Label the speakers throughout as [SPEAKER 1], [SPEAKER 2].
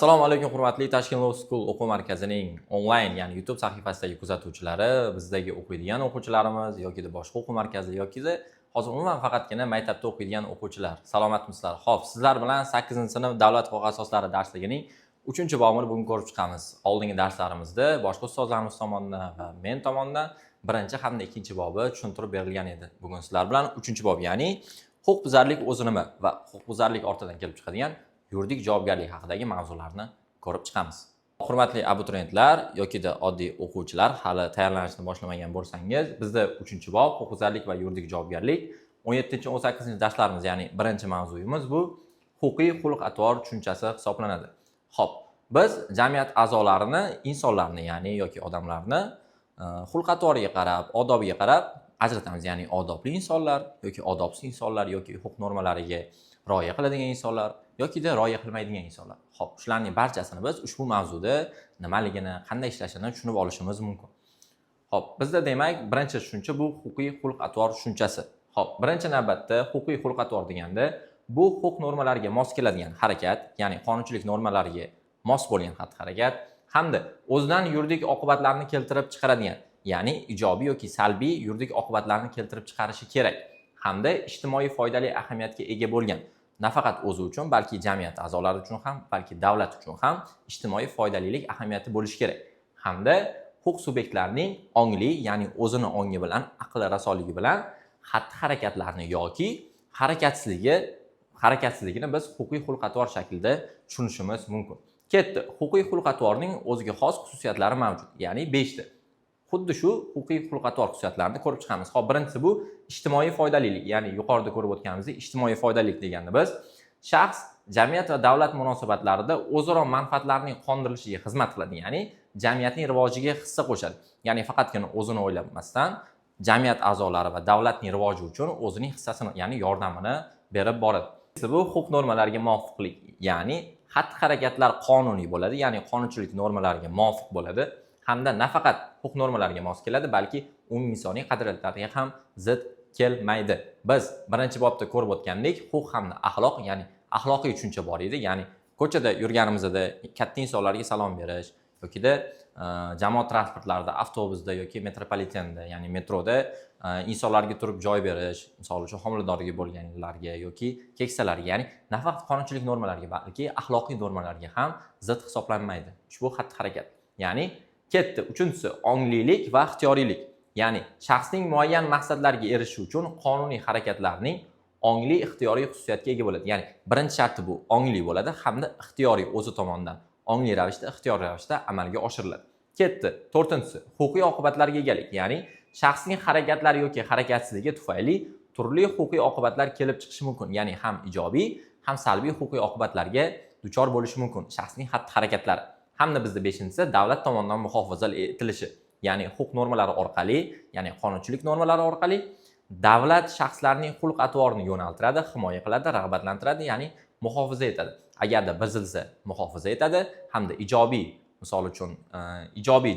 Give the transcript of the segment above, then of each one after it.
[SPEAKER 1] Assalomu alaykum hurmatli Tashkent Law School o'quv markazining onlayn, ya'ni YouTube sahifasidagi kuzatuvchilari, bizdagi o'qiydigan o'quvchilarimiz yoki boshqa o'quv markazi yoki hozir umuman faqatgina maktabda o'qiydigan o'quvchilar. Salomatmisizlar? Xo'p, sizlar bilan 8-sinf davlat huquq asoslari darsligining 3-bo'limini bugun ko'rib chiqamiz. Oldingi darslarimizda boshqa ustozlarimiz tomonidan va men tomonidan birinchi hamda ikkinchi bobi tushuntirib berilgan edi. Bugun sizlar bilan 3-bob, ya'ni huquqbuzarlik o'zi nima va huquqbuzarlik ortidan kelib chiqadigan yuridik javobgarlik haqidagi mavzularni ko'rib chiqamiz. Hurmatli abituriyentlar yoki oddiy o'quvchilar, hali tayyorlanishni boshlamagan bo'lsangiz, bizda 3-bob huquqbuzarlik va yuridik javobgarlik 17-18-darslarimiz, ya'ni birinchi mavzuyimiz bu huquqiy xulq-atvor tushunchasi hisoblanadi. Xo'p, biz jamiyat a'zolarini, insonlarni, ya'ni yoki odamlarni xulq-atvoriga qarab, odobiga qarab ajratamiz, ya'ni odobli insonlar yoki odobsiz insonlar yoki huquq normalariga rioya qiladigan insonlar yoki rioya qilmaydigan insonlar. Xo'p, shularning barchasini biz ushbu mavzuda nimaligini, qanday ishlashini tushunib olishimiz mumkin. Xo'p, bizda demak birinchi tushuncha bu huquqiy xulq-atvor tushunchasi. Xo'p, birinchi navbatda huquqiy xulq-atvor deganda bu huquq normalariga mos keladigan harakat, ya'ni qonunchilik normalariga mos bo'lgan xatti-harakat hamda o'zidan yuridik oqibatlarni keltirib chiqaradigan, ya'ni ijobiy yoki salbiy yuridik oqibatlarni keltirib chiqarishi kerak hamda ijtimoiy foydali ahamiyatga ega bo'lgan. Nafaqat o'zi uchun, balki jamiyat a'zolari uchun ham, balki davlat uchun ham ijtimoiy foydalilik ahamiyati bo'lishi kerak. Hamda huquq subyektlarining ongli, ya'ni o'zini ongi bilan, aqli rasoligi bilan xatti-harakatlarni yoki harakatsizligini biz huquqiy xulq-atvor shaklida tushunishimiz mumkin. Ketdi. Huquqiy xulq-atvorning o'ziga xos xususiyatlari mavjud, ya'ni 5 ta. Xuddi shu huquqiy xulq-atvor xususiyatlarini ko'rib chiqamiz. Xo'p, birinchisi bu ijtimoiy foydalilik, ya'ni yuqorida ko'rib o'tganimizdek ijtimoiy foydalilik deganda biz shaxs, jamiyat va davlat munosabatlarida o'zaro manfaatlarning qondirilishiga xizmat qiladi, ya'ni jamiyatning rivojiga hissa qo'shadi. Ya'ni faqatgina o'zini o'ylamasdan jamiyat a'zolari va davlatning rivoji uchun o'zining hissasini, ya'ni yordamini berib boradi. Bu huquq normalariga muvofiqlik, ya'ni xatti-harakatlar qonuniy bo'ladi, ya'ni qonunchilik normalariga muvofiq bo'ladi. Hamda nafaqat huquq normalariga mos keladi, balki umuminsoniy qadriyatlarga ham zid kelmaydi. Biz birinchi bobda ko'rib o'tgandek, huquq hamda axloq, ya'ni axloqiy tushuncha bor edi, ya'ni ko'chada yurganimizda katta insonlarga salom berish yoki jamoat transportlarida, avtobusda yoki metropolitenda, ya'ni metroda insonlarga turib joy berish, misol uchun homiladorligi bo'lganlarga yoki keksalarga, ya'ni nafaqat qonunchilik normalariga, balki axloqiy normalarga ham zid hisoblanmaydi ushbu xatti-harakat. Ya'ni ketdi. Uchinchisi onglilik va ixtiyoriylik. Ya'ni shaxsning muayyan maqsadlarga erishish uchun qonuniy harakatlarning ongli ixtiyoriy xususiyatga ega bo'ladi. Ya'ni birinchi sharti bu ongli bo'ladi hamda ixtiyoriy o'zi tomonidan ongli ravishda, ixtiyoriy ravishda amalga oshiriladi. Ketdi. To'rtinchisi huquqiy oqibatlarga egalik. Ya'ni shaxsning harakatlari yoki harakatsizligi tufayli turli huquqiy oqibatlar kelib chiqishi mumkin. Ya'ni ham ijobiy, ham salbiy huquqiy oqibatlarga duchor bo'lishi mumkin shaxsning xatti-harakatlari. Hamda bizda 5-inchisi davlat tomonidan muhofaza etilishi, ya'ni huquq normalari orqali, ya'ni qonunchilik normalari orqali davlat shaxslarning xulq-atvorini yo'naltiradi, himoya qiladi, rag'batlantiradi, ya'ni muhofaza etadi. Agarda buzilsa muhofaza etadi hamda ijobiy, misol uchun ijobiy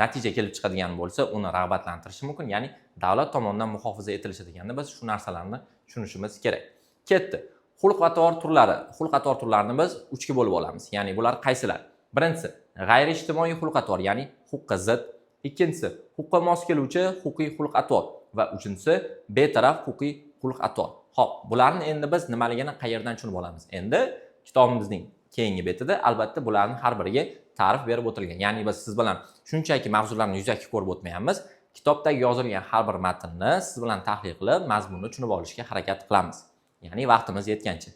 [SPEAKER 1] natija kelib chiqadigan bo'lsa, uni rag'batlantirishi mumkin, ya'ni davlat tomonidan muhofaza etilishi deganda biz shu narsalarni tushunishimiz kerak. Ketdi. Xulq-atvor turlari. Xulq-atvor turlarini biz 3 ga bo'lib olamiz. Ya'ni bular qaysilar? Birinchisi g'ayri-ijtimoiy xulq-atvor, ya'ni huquqqa zid. Ikkinchisi huquqqa mos keluvchi huquqiy xulq-atvor va uchinchisi betaraf huquqiy xulq-atvor. Xo'p, bularni endi biz nimaligini qayerdan tushunib olamiz? Endi kitobimizning keyingi betida albatta bularning har biriga ta'rif berib o'tilgan. Ya'ni biz siz bilan shunchaki mavzularni yuzaki ko'rib o'tmayapmiz. Kitobdagi yozilgan har bir matnni siz bilan tahlil qilib, mazmunini tushunib olishga harakat qilamiz. Ya'ni vaqtimiz yetgancha.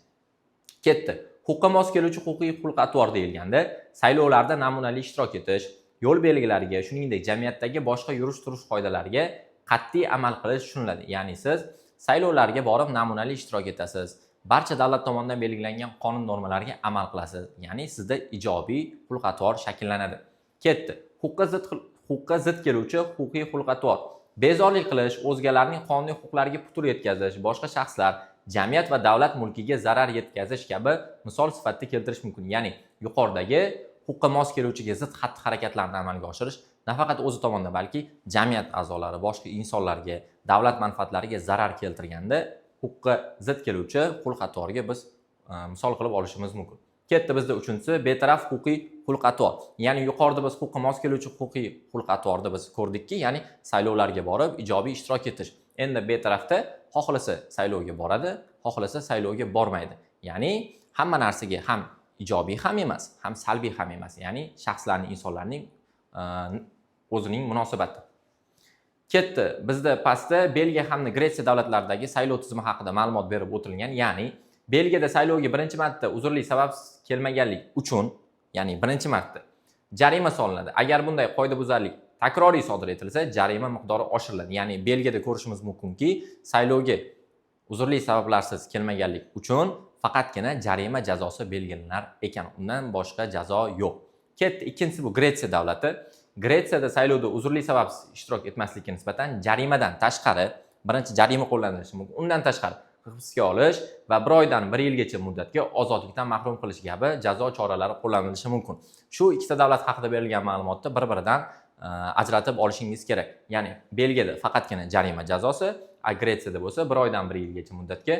[SPEAKER 1] Ketdi. Huquqqa mos keluvchi huquqiy xulq-atvor deyilganda saylovlarda namunali ishtirok etish, yo'l belgilariga, shuningdek jamiyatdagi boshqa yurish-turish qoidalariga qat'iy amal qilish tushuniladi. Ya'ni siz saylovlarga borib namunali ishtirok etasiz, barcha davlat tomonidan belgilangan qonun normalariga amal qilasiz. Ya'ni sizda ijobiy xulq-atvor shakllanadi. Ketdi. Huquqqa zid keluvchi huquqiy xulq-atvor. Bezorilik qilish, o'zgalarning qonuniy huquqlariga putur yetkazish, boshqa shaxslar, jamiyat va davlat mulkiga zarar yetkazish kabi misol sifatida keltirish mumkin. Ya'ni yuqoridagi huquqqa mos keluvchiga zid xatti-harakatlarni amalga oshirish nafaqat o'zi tomonidan, balki jamiyat a'zolari, boshqa insonlarga, davlat manfaatlariga zarar keltirganda huquqqa zid keluvchi xulq-atvorga biz misol qilib olishimiz mumkin. Ketdi bizda uchinchisi betaraf huquqiy xulq-atvor. Ya'ni yuqorida biz huquqqa mos keluvchi huquqiy xulq-atvorni biz ko'rdikki, ya'ni saylovlarga borib ijobiy ishtirok etish. Endi betarafda xohlasa saylovga boradi, xohlasa saylovga bormaydi. Ya'ni hamma narsaga ham ijobiy ham emas, ham salbiy ham emas. Ya'ni shaxslarning, insonlarning o'zining munosabati. Ketdi bizda pastda Belgiya hamda Gretsiya davlatlaridagi saylov tizimi haqida ma'lumot berib o'tilgan. Ya'ni Belgiyada saylovga birinchi marta uzrli sababsiz kelmaganlik uchun, ya'ni birinchi marta jarima solinadi. Agar bunday qoidabuzarlik takroriy sodir etilsa, jarima miqdori oshiriladi. Ya'ni Belgiyada ko'rishimiz mumkinki, saylovga uzrli sabablarsiz kelmaganlik uchun faqatgina jarima jazosi belgilanar ekan. Undan boshqa jazo yo'q. Ketdi ikkinchisi bu Gretsiya davlati. Gretsiyada saylovda uzrli sababsiz ishtirok etmaslikka nisbatan jarimadan tashqari, birinchi jarima qo'llanilishi mumkin. Undan tashqari hibsga olish va 1 oydan 1 yilgacha muddatga ozodlikdan mahrum qilish kabi jazo choralari qo'llanilishi mumkin. Shu ikkita davlat haqida berilgan ma'lumotni bir-biridan ajratib olishingiz kerak. Ya'ni Belgiyada faqatgina jarima jazosi, Gretsiyada bo'lsa 1 oydan 1 yilgacha muddatga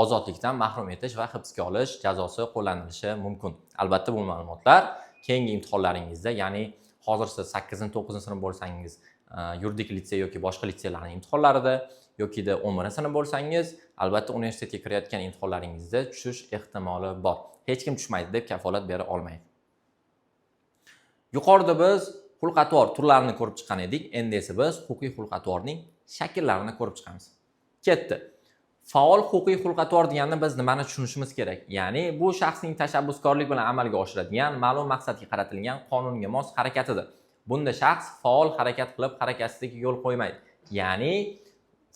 [SPEAKER 1] ozodlikdan mahrum etish va hibsga olish jazosi qo'llanilishi mumkin. Albatta bu ma'lumotlar keyingi imtihonlaringizda, ya'ni hozir siz 8-9 sinf bo'lsangiz, yuridik litsey yoki boshqa litseylarning imtihonlarida yokida 11 sinf bo'lsangiz, albatta universitetga kirayotgan imtihonlaringizda tushish ehtimoli bor. Hech kim tushmaydi deb kafolat bera olmaydi. Yuqorida biz xulq-atvor turlarini ko'rib chiqqan edik. Endi esa biz huquqiy xulq-atvorning shakllarini ko'rib chiqamiz. Ketdi. Faol huquqiy xulq-atvor deganni biz nimani tushunishimiz kerak? Ya'ni bu shaxsning tashabbuskorlik bilan amalga oshiradigan, ma'lum maqsadga qaratilgan qonunga mos harakatidir. Bunda shaxs faol harakat qilib, harakatsizlikka yo'l qo'ymaydi. Ya'ni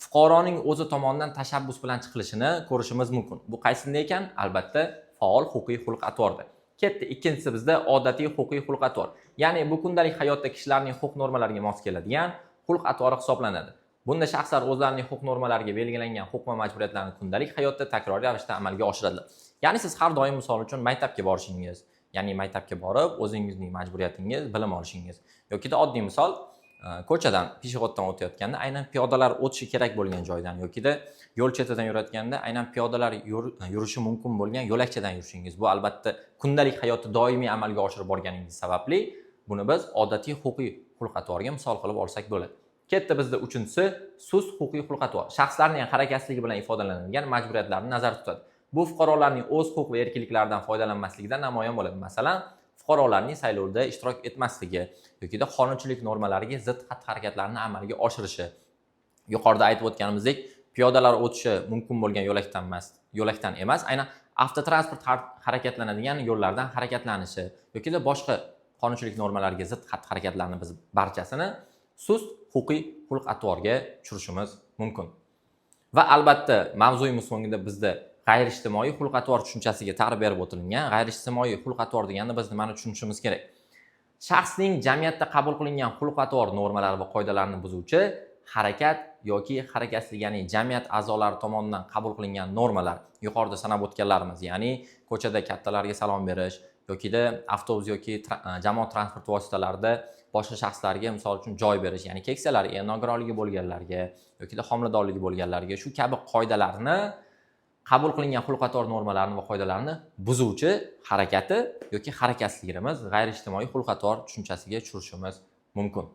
[SPEAKER 1] fuqaroning o'zi tomonidan tashabbus bilan chiqilishini ko'rishimiz mumkin. Bu qaysida ekan? Albatta, faol huquqiy xulq-atvorda. Ketdi ikkinchisi bizda odatiy huquqiy xulq-atvor. Ya'ni bu kundalik hayotda kishilarning huquq normalariga mos keladigan xulq-atvori hisoblanadi. Bunda shaxslar o'zlarining huquq normalariga belgilangan huquq va majburiyatlarni kundalik hayotda takroriy ravishda amalga oshiradilar. Ya'ni siz har doim misol uchun maktabga borishingiz, ya'ni maktabga borib o'zingizning majburiyatingiz, bilim olishingiz yoki oddiy misol ko'chadan, peshixoddan o'tayotganda aynan piyodalar o'tishi kerak bo'lgan joydan yoki yo'l chetidan yurayotganda aynan piyodalar yurishi mumkin bo'lgan yo'lakchadan yurishingiz. Bu albatta kundalik hayotda doimiy amalga oshirib borganingiz sababli buni biz odatiy huquqiy xulq-atvorga misol qilib olsak bo'ladi. Ketdi bizda uchinchisi sust huquqiy xulq-atvor. Shaxslarning harakatsizligi bilan ifodalanadigan majburiyatlarni nazarda tutadi. Bu fuqarolarning o'z huquq va erkinliklaridan foydalanmasligidan namoyon bo'ladi. Masalan, fuqarolarning saylovda ishtirok etmasligi yoki qonunchilik normalariga zid xatti-harakatlarni amalga oshirishi. Yuqorida aytib o'tganimizdek, piyodalar o'tishi mumkin bo'lgan yo'lakdan emas, aynan avtotransport harakatlanadigan yo'llardan harakatlanishi yoki boshqa qonunchilik normalariga zid xatti-harakatlarni biz barchasini sust huquqiy xulq-atvorga tushirishimiz mumkin. Va albatta, mavzuyimiz so'ngida bizda g'ayriijtimoiy xulq-atvor tushunchasiga ta'rif berib o'tilgan. G'ayriijtimoiy xulq-atvor deganni biz nimani tushunishimiz kerak? Shaxsning jamiyatda qabul qilingan xulq-atvor normalari va qoidalarini buzuvchi harakat yoki harakatsizlik, ya'ni jamiyat a'zolari tomonidan qabul qilingan normalar, yuqorida sanab o'tganlarimiz, ya'ni ko'chada kattalarga salom berish yoki avtobus yoki jamoat transport vositalarida boshqa shaxslarga misol uchun joy berish, ya'ni keksalar, nogironligi bo'lganlarga yoki homiladorligi bo'lganlarga shu kabi qoidalarni, qabul qilingan xulq-atvor normalarini va qoidalarini buzuvchi harakati yoki harakatsizligimiz g'ayriijtimoiy xulq-atvor tushunchasiga tushirishimiz mumkin.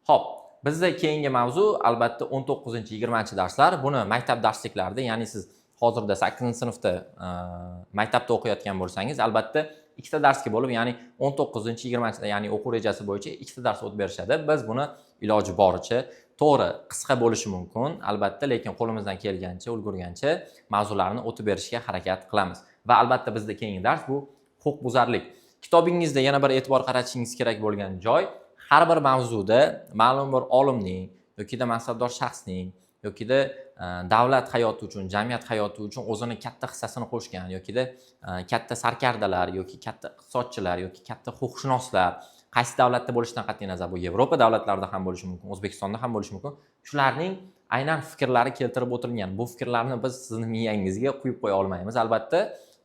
[SPEAKER 1] Xo'p, bizda keyingi mavzu albatta 19-20 darslar. Buni maktab darsliklarida, ya'ni siz hozirda 8-sinfda maktabda o'qiyotgan bo'lsangiz, albatta ikkita darsga bo'lib, ya'ni 19-20, ya'ni o'quv rejasi bo'yicha ikkita dars o'tib berishadi. Biz buni iloji boricha to'g'ri, qisqa bo'lishi mumkin, albatta, lekin qo'limizdan kelgancha, ulgurgancha mavzularni o'tib berishga harakat qilamiz. Va albatta bizda keyingi dars bu huquqbuzarlik. Kitobingizda yana bir e'tibor qaratishingiz kerak bo'lgan joy, har bir mavzuda ma'lum bir olimning yoki mansabdor shaxsning yoki davlat hayoti uchun, jamiyat hayoti uchun o'zini katta hissasini qo'shgan yoki katta sarkardalar yoki katta iqtisodchilar yoki katta huquqshunoslar, qaysi davlatda bo'lishidan qat'iy nazar, bu Yevropa davlatlarida ham bo'lishi mumkin, O'zbekistonda ham bo'lishi mumkin. Shularning aynan fikrlari keltirib o'tilgan. Bu fikrlarni biz sizning miyangizga quyib qo'ya olmaymiz. Albatta,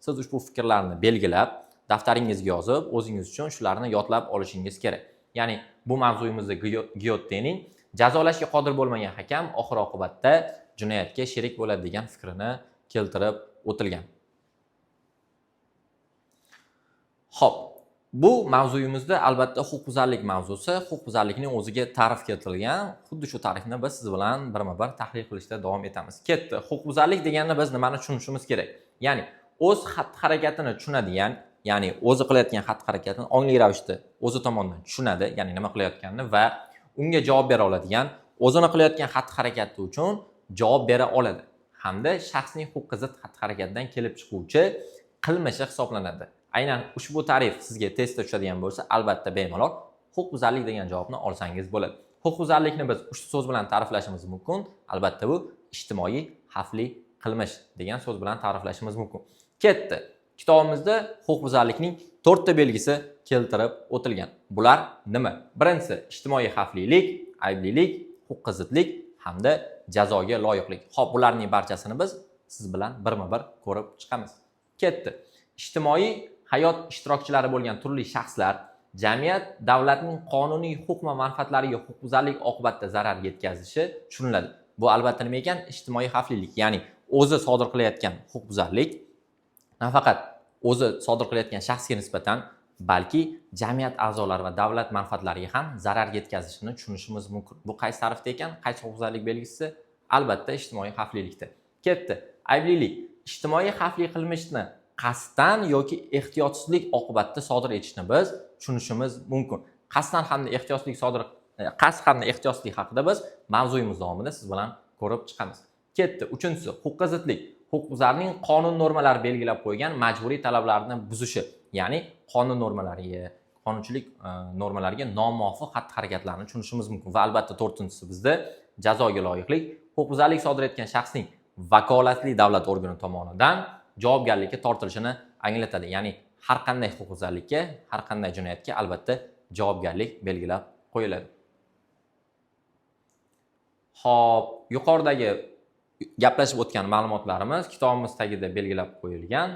[SPEAKER 1] siz ushbu fikrlarni belgilab, daftaringizga yozib, o'zingiz uchun shularni yodlab olishingiz kerak. Ya'ni bu mavzuyimizda Gyottening jazolashga qodir bo'lmagan hakam oxir oqibatda jinoyatga sherik bo'ladi degan fikrini keltirib o'tilgan. Xo'p, bu mavzuyimizda albatta huquqbuzarlik mavzusi. Huquqbuzarlikning o'ziga ta'rif keltirilgan. Xuddi shu ta'rifni biz siz bilan birma-bir tahlil qilishda davom etamiz. Ketdi. Huquqbuzarlik deganni biz nimani tushunishimiz kerak? Ya'ni o'z xatti-harakatini tushunadigan, ya'ni o'zi qilayotgan xatti-harakatini ongli ravishda o'zi tomonidan tushunadi, ya'ni nima qilayotganini va unga javob bera oladigan, o'zini qilayotgan xatti-harakati uchun javob bera oladi hamda shaxsning huquqqa zid xatti-harakatdan kelib chiquvchi qilmishi hisoblanadi. Aynan ushbu ta'rif sizga testda tushadigan bo'lsa, albatta bemalol huquqbuzarlik degan javobni olsangiz bo'ladi. Huquqbuzarlikni biz uchta so'z bilan ta'riflashimiz mumkin. Albatta bu ijtimoiy xavfli qilmish degan so'z bilan ta'riflashimiz mumkin. Ketdi. Kitobimizda huquqbuzarlikning 4 ta belgisi keltirib o'tilgan. Bular nima? Birinchisi ijtimoiy xavflilik, ayblilik, huquqqa zidlik hamda jazoga loyiqlik. Xo'p, bularning barchasini biz siz bilan birma-bir ko'rib chiqamiz. Ketdi. Ijtimoiy hayot ishtirokchilari bo'lgan turli shaxslar jamiyat davlatning qonuniy huquq va manfaatlariga huquqbuzarlik oqibatida zarar yetkazishi tushuniladi. Bu albatta nima ekan? Ijtimoiy xavflilik, ya'ni o'zi sodir qilayotgan huquqbuzarlik nafaqat o'zi sodir qilayotgan shaxsga nisbatan, balki jamiyat a'zolari va davlat manfaatlariga ham zarar yetkazishini tushunishimiz mumkin. Bu qaysi ta'rifda ekan? Qaysi huquqbuzarlik belgisi? Albatta ijtimoiy xavflilikda. Ketdi. Ayblilik. Ijtimoiy xavfli qilmishni qasddan yoki ehtiyotsizlik oqibatida sodir etishni biz tushunishimiz mumkin. Qasd hamda ehtiyotsizlik haqida biz mavzuyimiz davomida siz bilan ko'rib chiqamiz. Ketdi. Uchinchisi huquqqa zidlik. Huquqbuzarning qonun normalari belgilab qo'ygan majburiy talablarni buzishi, ya'ni qonun normalariga, qonunchilik normalariga nomuvofiq xatti-harakatlarni tushunishimiz mumkin. Va albatta to'rtinchisi bizda jazoga loyiqlik. Huquqbuzarlik sodir etgan shaxsning vakolatli davlat organi tomonidan javobgarlikka tortilishini anglatadi. Ya'ni har qanday huquqbuzarlikka, har qanday jinoyatga albatta javobgarlik belgilab qo'yiladi. Xo'p, yuqoridagi gaplashib o'tgan ma'lumotlarimiz kitobimiz tagida belgilab qo'yilgan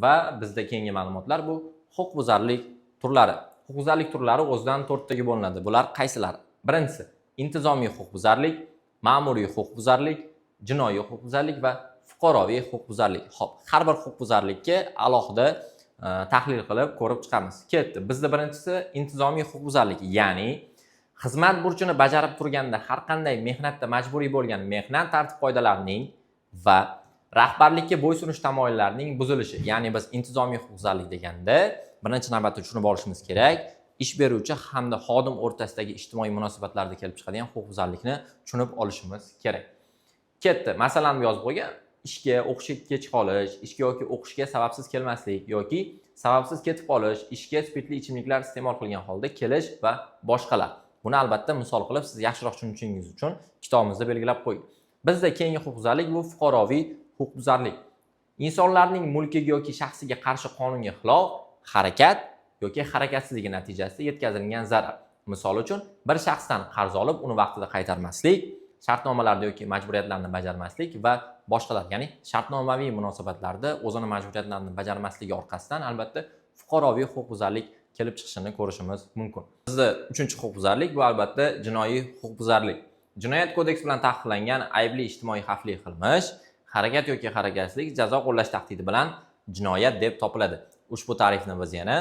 [SPEAKER 1] va bizda keyingi ma'lumotlar bu huquqbuzarlik turlari. Huquqbuzarlik turlari o'zidan 4 taga bo'linadi. Bular qaysilari? Birinchisi intizomiy huquqbuzarlik, ma'muriy huquqbuzarlik, jinoiy huquqbuzarlik va fuqaroviy huquqbuzarlik. Xo'p, har bir huquqbuzarlikka alohida tahlil qilib ko'rib chiqamiz. Ketdi. Bizda birinchisi intizomiy huquqbuzarlik, ya'ni xizmat burchini bajarib turganda har qanday mehnatda majburiy bo'lgan mehnat tartib-qoidalarining va rahbarlikka bo'ysunish tamoyillarining buzilishi. Ya'ni biz intizomiy huquqbuzarlik deganda birinchi navbatda tushunib olishimiz kerak, ish beruvchi hamda xodim o'rtasidagi ijtimoiy munosabatlarda kelib chiqadigan huquqbuzarlikni tushunib olishimiz kerak. Ketdi. Masalan, yozib qo'ygan: ishga, o'qishga kech qolish, ishga yoki o'qishga sababsiz kelmaslik yoki sababsiz ketib qolish, ishga spirtli ichimliklar iste'mol qilgan holda kelish va boshqalar. Buni albatta misol qilib siz yaxshiroq tushunishingiz uchun kitobimizda belgilab qo'ydik. Bizda keyingi huquqbuzarlik bu fuqaroviy huquqbuzarlik. Insonlarning mulkiga yoki shaxsiga qarshi qonunga xilof harakat yoki harakatsizligi natijasida yetkazilgan zarar. Misol uchun, bir shaxsdan qarz olib, uni vaqtida qaytarmaslik, shartnomalarda yoki majburiyatlarni bajarmaslik va boshqalar, ya'ni shartnomaviy munosabatlarda o'zini majburiyatlarini bajarmasligi orqasidan albatta fuqaroviy huquqbuzarlik kelib chiqishini ko'rishimiz mumkin. Bizda 3-huquqbuzarlik bu albatta jinoiy huquqbuzarlik. Jinoyat kodeksi bilan taqiqlangan aybli ijtimoiy xavfli qilmish, harakat yoki harakatsizlik jazo qo'llash tahdidi bilan jinoyat deb topiladi. Ushbu ta'rifni biz yana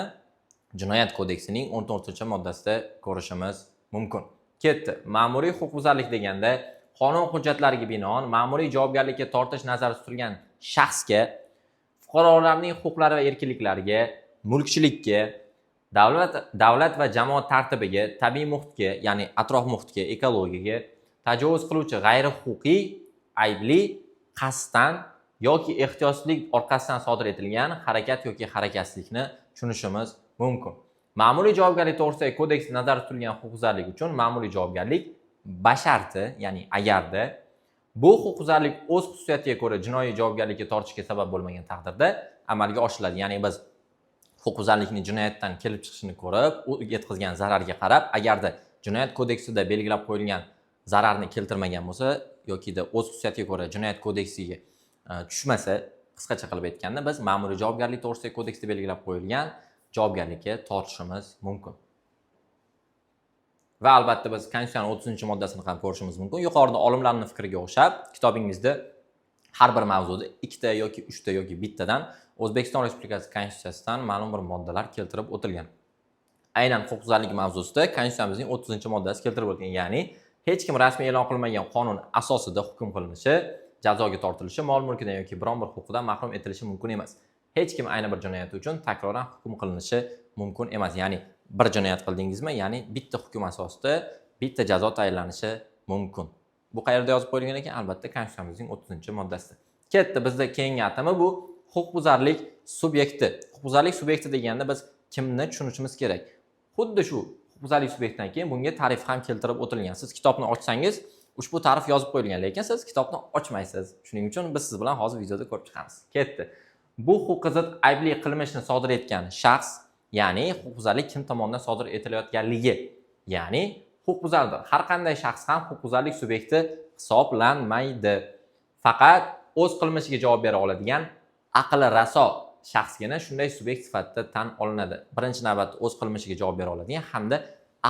[SPEAKER 1] Jinoyat kodeksining 14-moddasida ko'rishimiz mumkin. Ketdi. Ma'muriy huquqbuzarlik deganda qonun hujjatlariga binoan ma'muriy javobgarlikka tortish nazarda tutilgan shaxsga, fuqarolarning huquqlari va erkinliklariga, mulkchilikka, davlat va jamoat tartibiga, tabiiy muhitga, ya'ni atrof muhitga, ekologiyaga tajovuz qiluvchi g'ayri-huquqiy, aybli, qasddan yoki ehtiyotsizlik orqasidan sodir etilgan harakat yoki harakatsizlikni tushunishimiz mumkin. Ma'muriy javobgarlik to'g'risidagi kodeks nazarda tutilgan huquqbuzarlik uchun ma'muriy javobgarlik basharti, ya'ni agarda bu huquqbuzarlik o'z xususiyatiga ko'ra jinoiy javobgarlikka tortishga sabab bo'lmagan taqdirda amalga oshiriladi. Ya'ni biz huquqbuzarlikning jinoyatdan kelib chiqishini ko'rib, u yetkazgan zararga qarab, agarda jinoyat kodeksida belgilab qo'yilgan zararni keltirmagan bo'lsa yoki o'z xususiyatiga ko'ra jinoyat kodeksiga tushmasa, qisqacha qilib aytganda biz ma'muriy javobgarlik to'g'risidagi kodeksda belgilab qo'yilgan javobgarlikka tortishimiz mumkin. Va albatta biz Konstitutsiyaning 30-moddasini ham ko'rishimiz mumkin. Yuqorida olimlarning fikriga o'xshab, kitobingizda har bir mavzuda 2 ta yoki 3 ta yoki bittadan O'zbekiston Respublikasi Konstitutsiyasidan ma'lum bir moddalar keltirib o'tilgan. Aynan huquqbuzarlik mavzusida Konstitutsiyamizning 30-moddasi keltirib o'tilgan. Ya'ni hech kim rasmiy e'lon qilmagan qonun asosida hukm qilinishi, jazoga tortilishi, mol-mulkidan yoki biron bir huquqidan mahrum etilishi mumkin emas. Hech kim ayni bir jinoyat uchun takroran hukm qilinishi mumkin emas. Ya'ni bir jinoyat qildingizmi, ya'ni bitta hukm asosida bitta jazo tayinlanishi mumkin. Bu qayerda yozib qo'yilgan ekan? Albatta Konstitutsiyamizning 30-moddasida. Ketdi, bizda keyingi atama bu huquqbuzarlik subyekti. Huquqbuzarlik subyekti deganda biz kimni tushunishimiz kerak? Xuddi shu huquqbuzarlik subyektidan keyin bunga ta'rif ham keltirib o'tilgan. Siz kitobni ochsangiz, ushbu ta'rif yozib qo'yilgan, lekin siz kitobni ochmaysiz. Shuning uchun biz siz bilan hozir videoda ko'rib chiqamiz. Ketdi. Bu huquqqa zid aybli qilmishni sodir etgan shaxs, ya'ni huquqbuzarlik kim tomonidan sodir etilayotganligi, ya'ni huquqbuzardir. Har qanday shaxs ham huquqbuzarlik subyekti hisoblanmaydi. Faqat o'z qilmishiga javob bera oladigan aqli raso shaxsgina shunday subyekt sifatida tan olinadi. Birinchi navbatda o'z qilmishiga javob bera oladigan hamda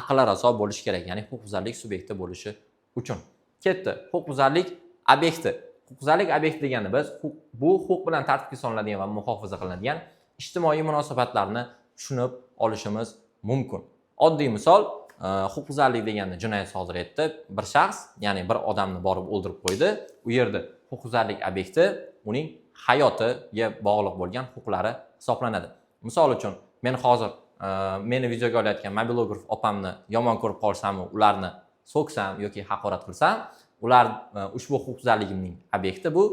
[SPEAKER 1] aqli raso bo'lishi kerak, ya'ni huquqbuzarlik subyekti bo'lishi uchun. Ketdi. Huquqbuzarlik obyekti. Huquqbuzarlik obyekti degani biz bu huquq bilan tartibga solinadigan va muhofaza qilinadigan ijtimoiy munosabatlarni tushunib olishimiz mumkin. Oddiy misol, huquqbuzarlik deganda jinoyat sodir etdi bir shaxs, ya'ni bir odamni borib o'ldirib qo'ydi. U yerda huquqbuzarlik obyekti uning hayotiga bog'liq bo'lgan huquqlari hisoblanadi. Misol uchun, men hozir meni videoga olayotgan mobilograf opamni yomon ko'rib qolsam, ularni so'ksam yoki haqorat qilsam, ular ushbu huquqbuzarligimning obyekti bu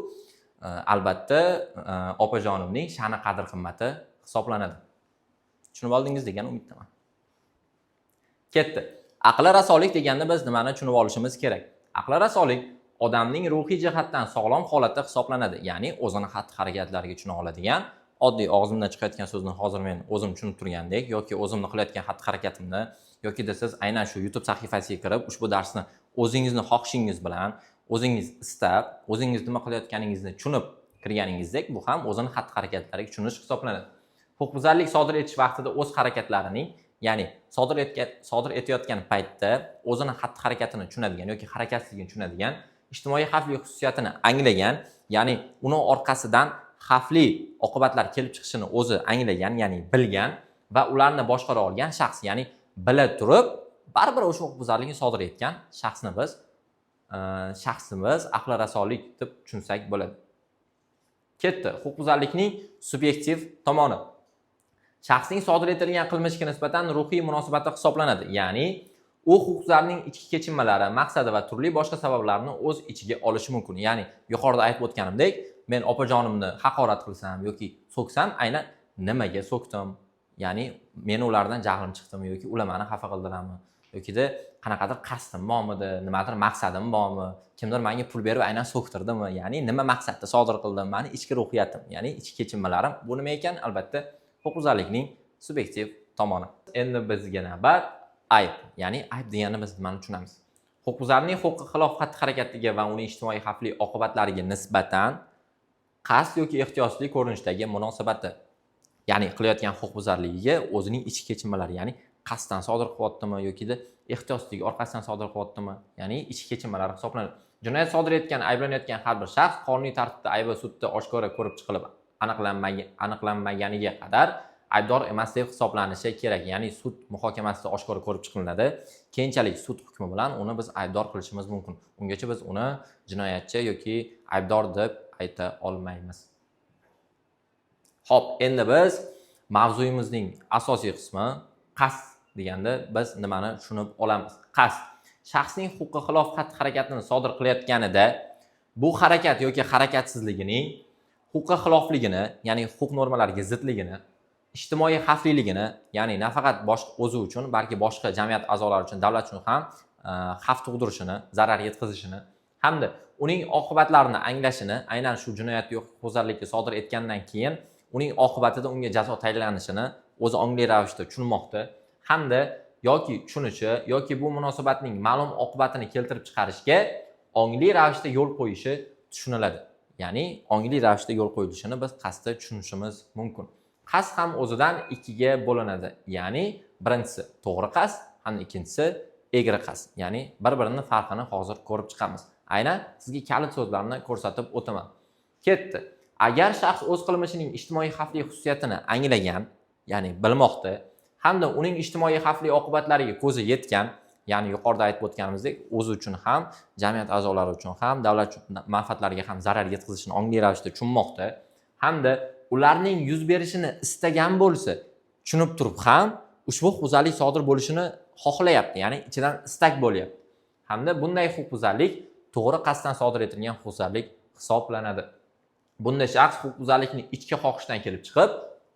[SPEAKER 1] albatta opajonimning sha'ni qadr-qimmati hisoblanadi. Tushunib oldingiz degan umiddaman. Ketdi. Aqli rasolik deganda biz nimani tushunib olishimiz kerak? Aqli rasolik odamning ruhiy jihatdan sog'lom holatda hisoblanadi. Ya'ni o'zini xatti-harakatlariga tushuna oladigan, oddiy og'zimdan chiqayotgan so'zni hozir men o'zim tushunib turgandek yoki o'zimni qilayotgan xatti-harakatimni yoki de siz aynan shu YouTube sahifasiga kirib ushbu darsni o'zingizni xohishingiz bilan, o'zingiz istab, o'zingiz nima qilayotganingizni tushunib kirganingizdek, bu ham o'zini xatti-harakatlariga tushunish hisoblanadi. Huquqbuzarlik sodir etish vaqtida o'z harakatlarining, ya'ni sodir etayotgan paytda o'zini xatti-harakatini tushunadigan yoki harakatsizligini tushunadigan, ijtimoiy xavfli xususiyatini anglagan, ya'ni uni orqasidan xavfli oqibatlar kelib chiqishini o'zi anglagan, ya'ni bilgan va ularni boshqara olgan shaxs, ya'ni bila turib baribir o'sha huquqbuzarlikni sodir etgan shaxsimiz aqli rasolik deb tushunsak bo'ladi. Ketdi. Huquqbuzarlikning subyektiv tomoni. Shaxsning sodir etilgan qilmishiga nisbatan ruhiy munosabati hisoblanadi. Ya'ni u huquqbuzarning ichki kechinmalari, maqsadi va turli boshqa sabablarni o'z ichiga olishi mumkin. Ya'ni yuqorida aytib o'tganimdek, men opajonimni haqorat qilsam yoki so'ksam, aynan nimaga so'kdim? Ya'ni men ulardan jahlim chiqdimi yoki ular meni xafa qildilarmi yoki-da qanaqadir qasdim bormidi, nimadir maqsadim bormi, kimdir menga pul berib aynan so'ktirdimi? Ya'ni nima maqsadda sodir qildim? Meni ichki ruhiyatim, ya'ni ichki kechinmalarim bu nima ekan? Albatta huquqbuzarlikning subyektiv tomoni. Endi bizga navbat ayb. Ya'ni ayb degani biz nimani tushunamiz? Huquqbuzarning huquqqa xilof xatti-harakatiga va uning ijtimoiy xavfli oqibatlariga nisbatan qasd yoki ehtiyotli ko'rinishdagi munosabati. Ya'ni qilayotgan huquqbuzarligiga o'zining ichki kechinmalari, ya'ni qasddan sodir qilyaptimi yoki-da ehtiyotsizlik orqasidan sodir qilyaptimi, ya'ni ichki kechinmalari hisoblanadi. Jinoyat sodir etgan, ayblanayotgan har bir shaxs qonuniy tartibda aybi sudda oshkora ko'rib chiqilib aniqlanmaganiga qadar aybdor emas deb hisoblanishi kerak. Ya'ni sud muhokamasida oshkora ko'rib chiqilinadi. Keyinchalik sud hukmi bilan uni biz aybdor qilishimiz mumkin. Ungacha biz uni jinoyatchi yoki aybdor deb ayta olmaymiz. Xo'p, endi biz mavzuyimizning asosiy qismi qasd deganda biz nimani tushunib olamiz? Qasd shaxsning huquqqa xilof xatti-harakatini sodir qilayotganida bu harakat yoki harakatsizligining huquqqa xilofligini, ya'ni huquq normalariga zidligini, ijtimoiy xavfliligini, ya'ni nafaqat o'zi uchun, balki boshqa jamiyat a'zolari uchun, davlat uchun ham xavf tug'dirishini, zarar yetkazishini hamda uning oqibatlarini anglashini, aynan shu jinoyat yoki huquqbuzarlikni sodir etgandan keyin uning oqibatida unga jazo tayinlanishini o'zi ongli ravishda tushunmoqda hamda yoki tushunishi yoki bu munosabatning ma'lum oqibatini keltirib chiqarishga ongli ravishda yo'l qo'yishi tushuniladi. Ya'ni ongli ravishda yo'l qo'yilishini biz qasdda tushunishimiz mumkin. Qasd ham o'zidan ikkiga bo'linadi. Ya'ni birinchisi to'g'ri qasd, hamda ikkinchisi egri qasd. Ya'ni bir-birining farqini hozir ko'rib chiqamiz. Aynan sizga kalit so'zlarni ko'rsatib o'taman. Ketdi. agar shaxs o'z qilmishining ijtimoiy xavfli xususiyatini anglagan, ya'ni bilmoqda, hamda uning ijtimoiy xavfli oqibatlariga ko'zi yetgan, ya'ni yuqorida aytib o'tganimizdek, o'zi uchun ham, jamiyat a'zolari uchun ham, davlat manfaatlariga ham zarar yetkazishini ongli ravishda tushunmoqda, hamda ularning yuz berishini istagan bo'lsa, tushunib turib ham ushbu huquqbuzarlik sodir bo'lishini xohlayapti, ya'ni ichidan istak bo'lyapti. Hamda bunday huquqbuzarlik to'g'ri qasddan sodir etilgan huquqbuzarlik hisoblanadi. Bunda shaxs huquqbuzarlikni ichki xohishdan kelib chiqib,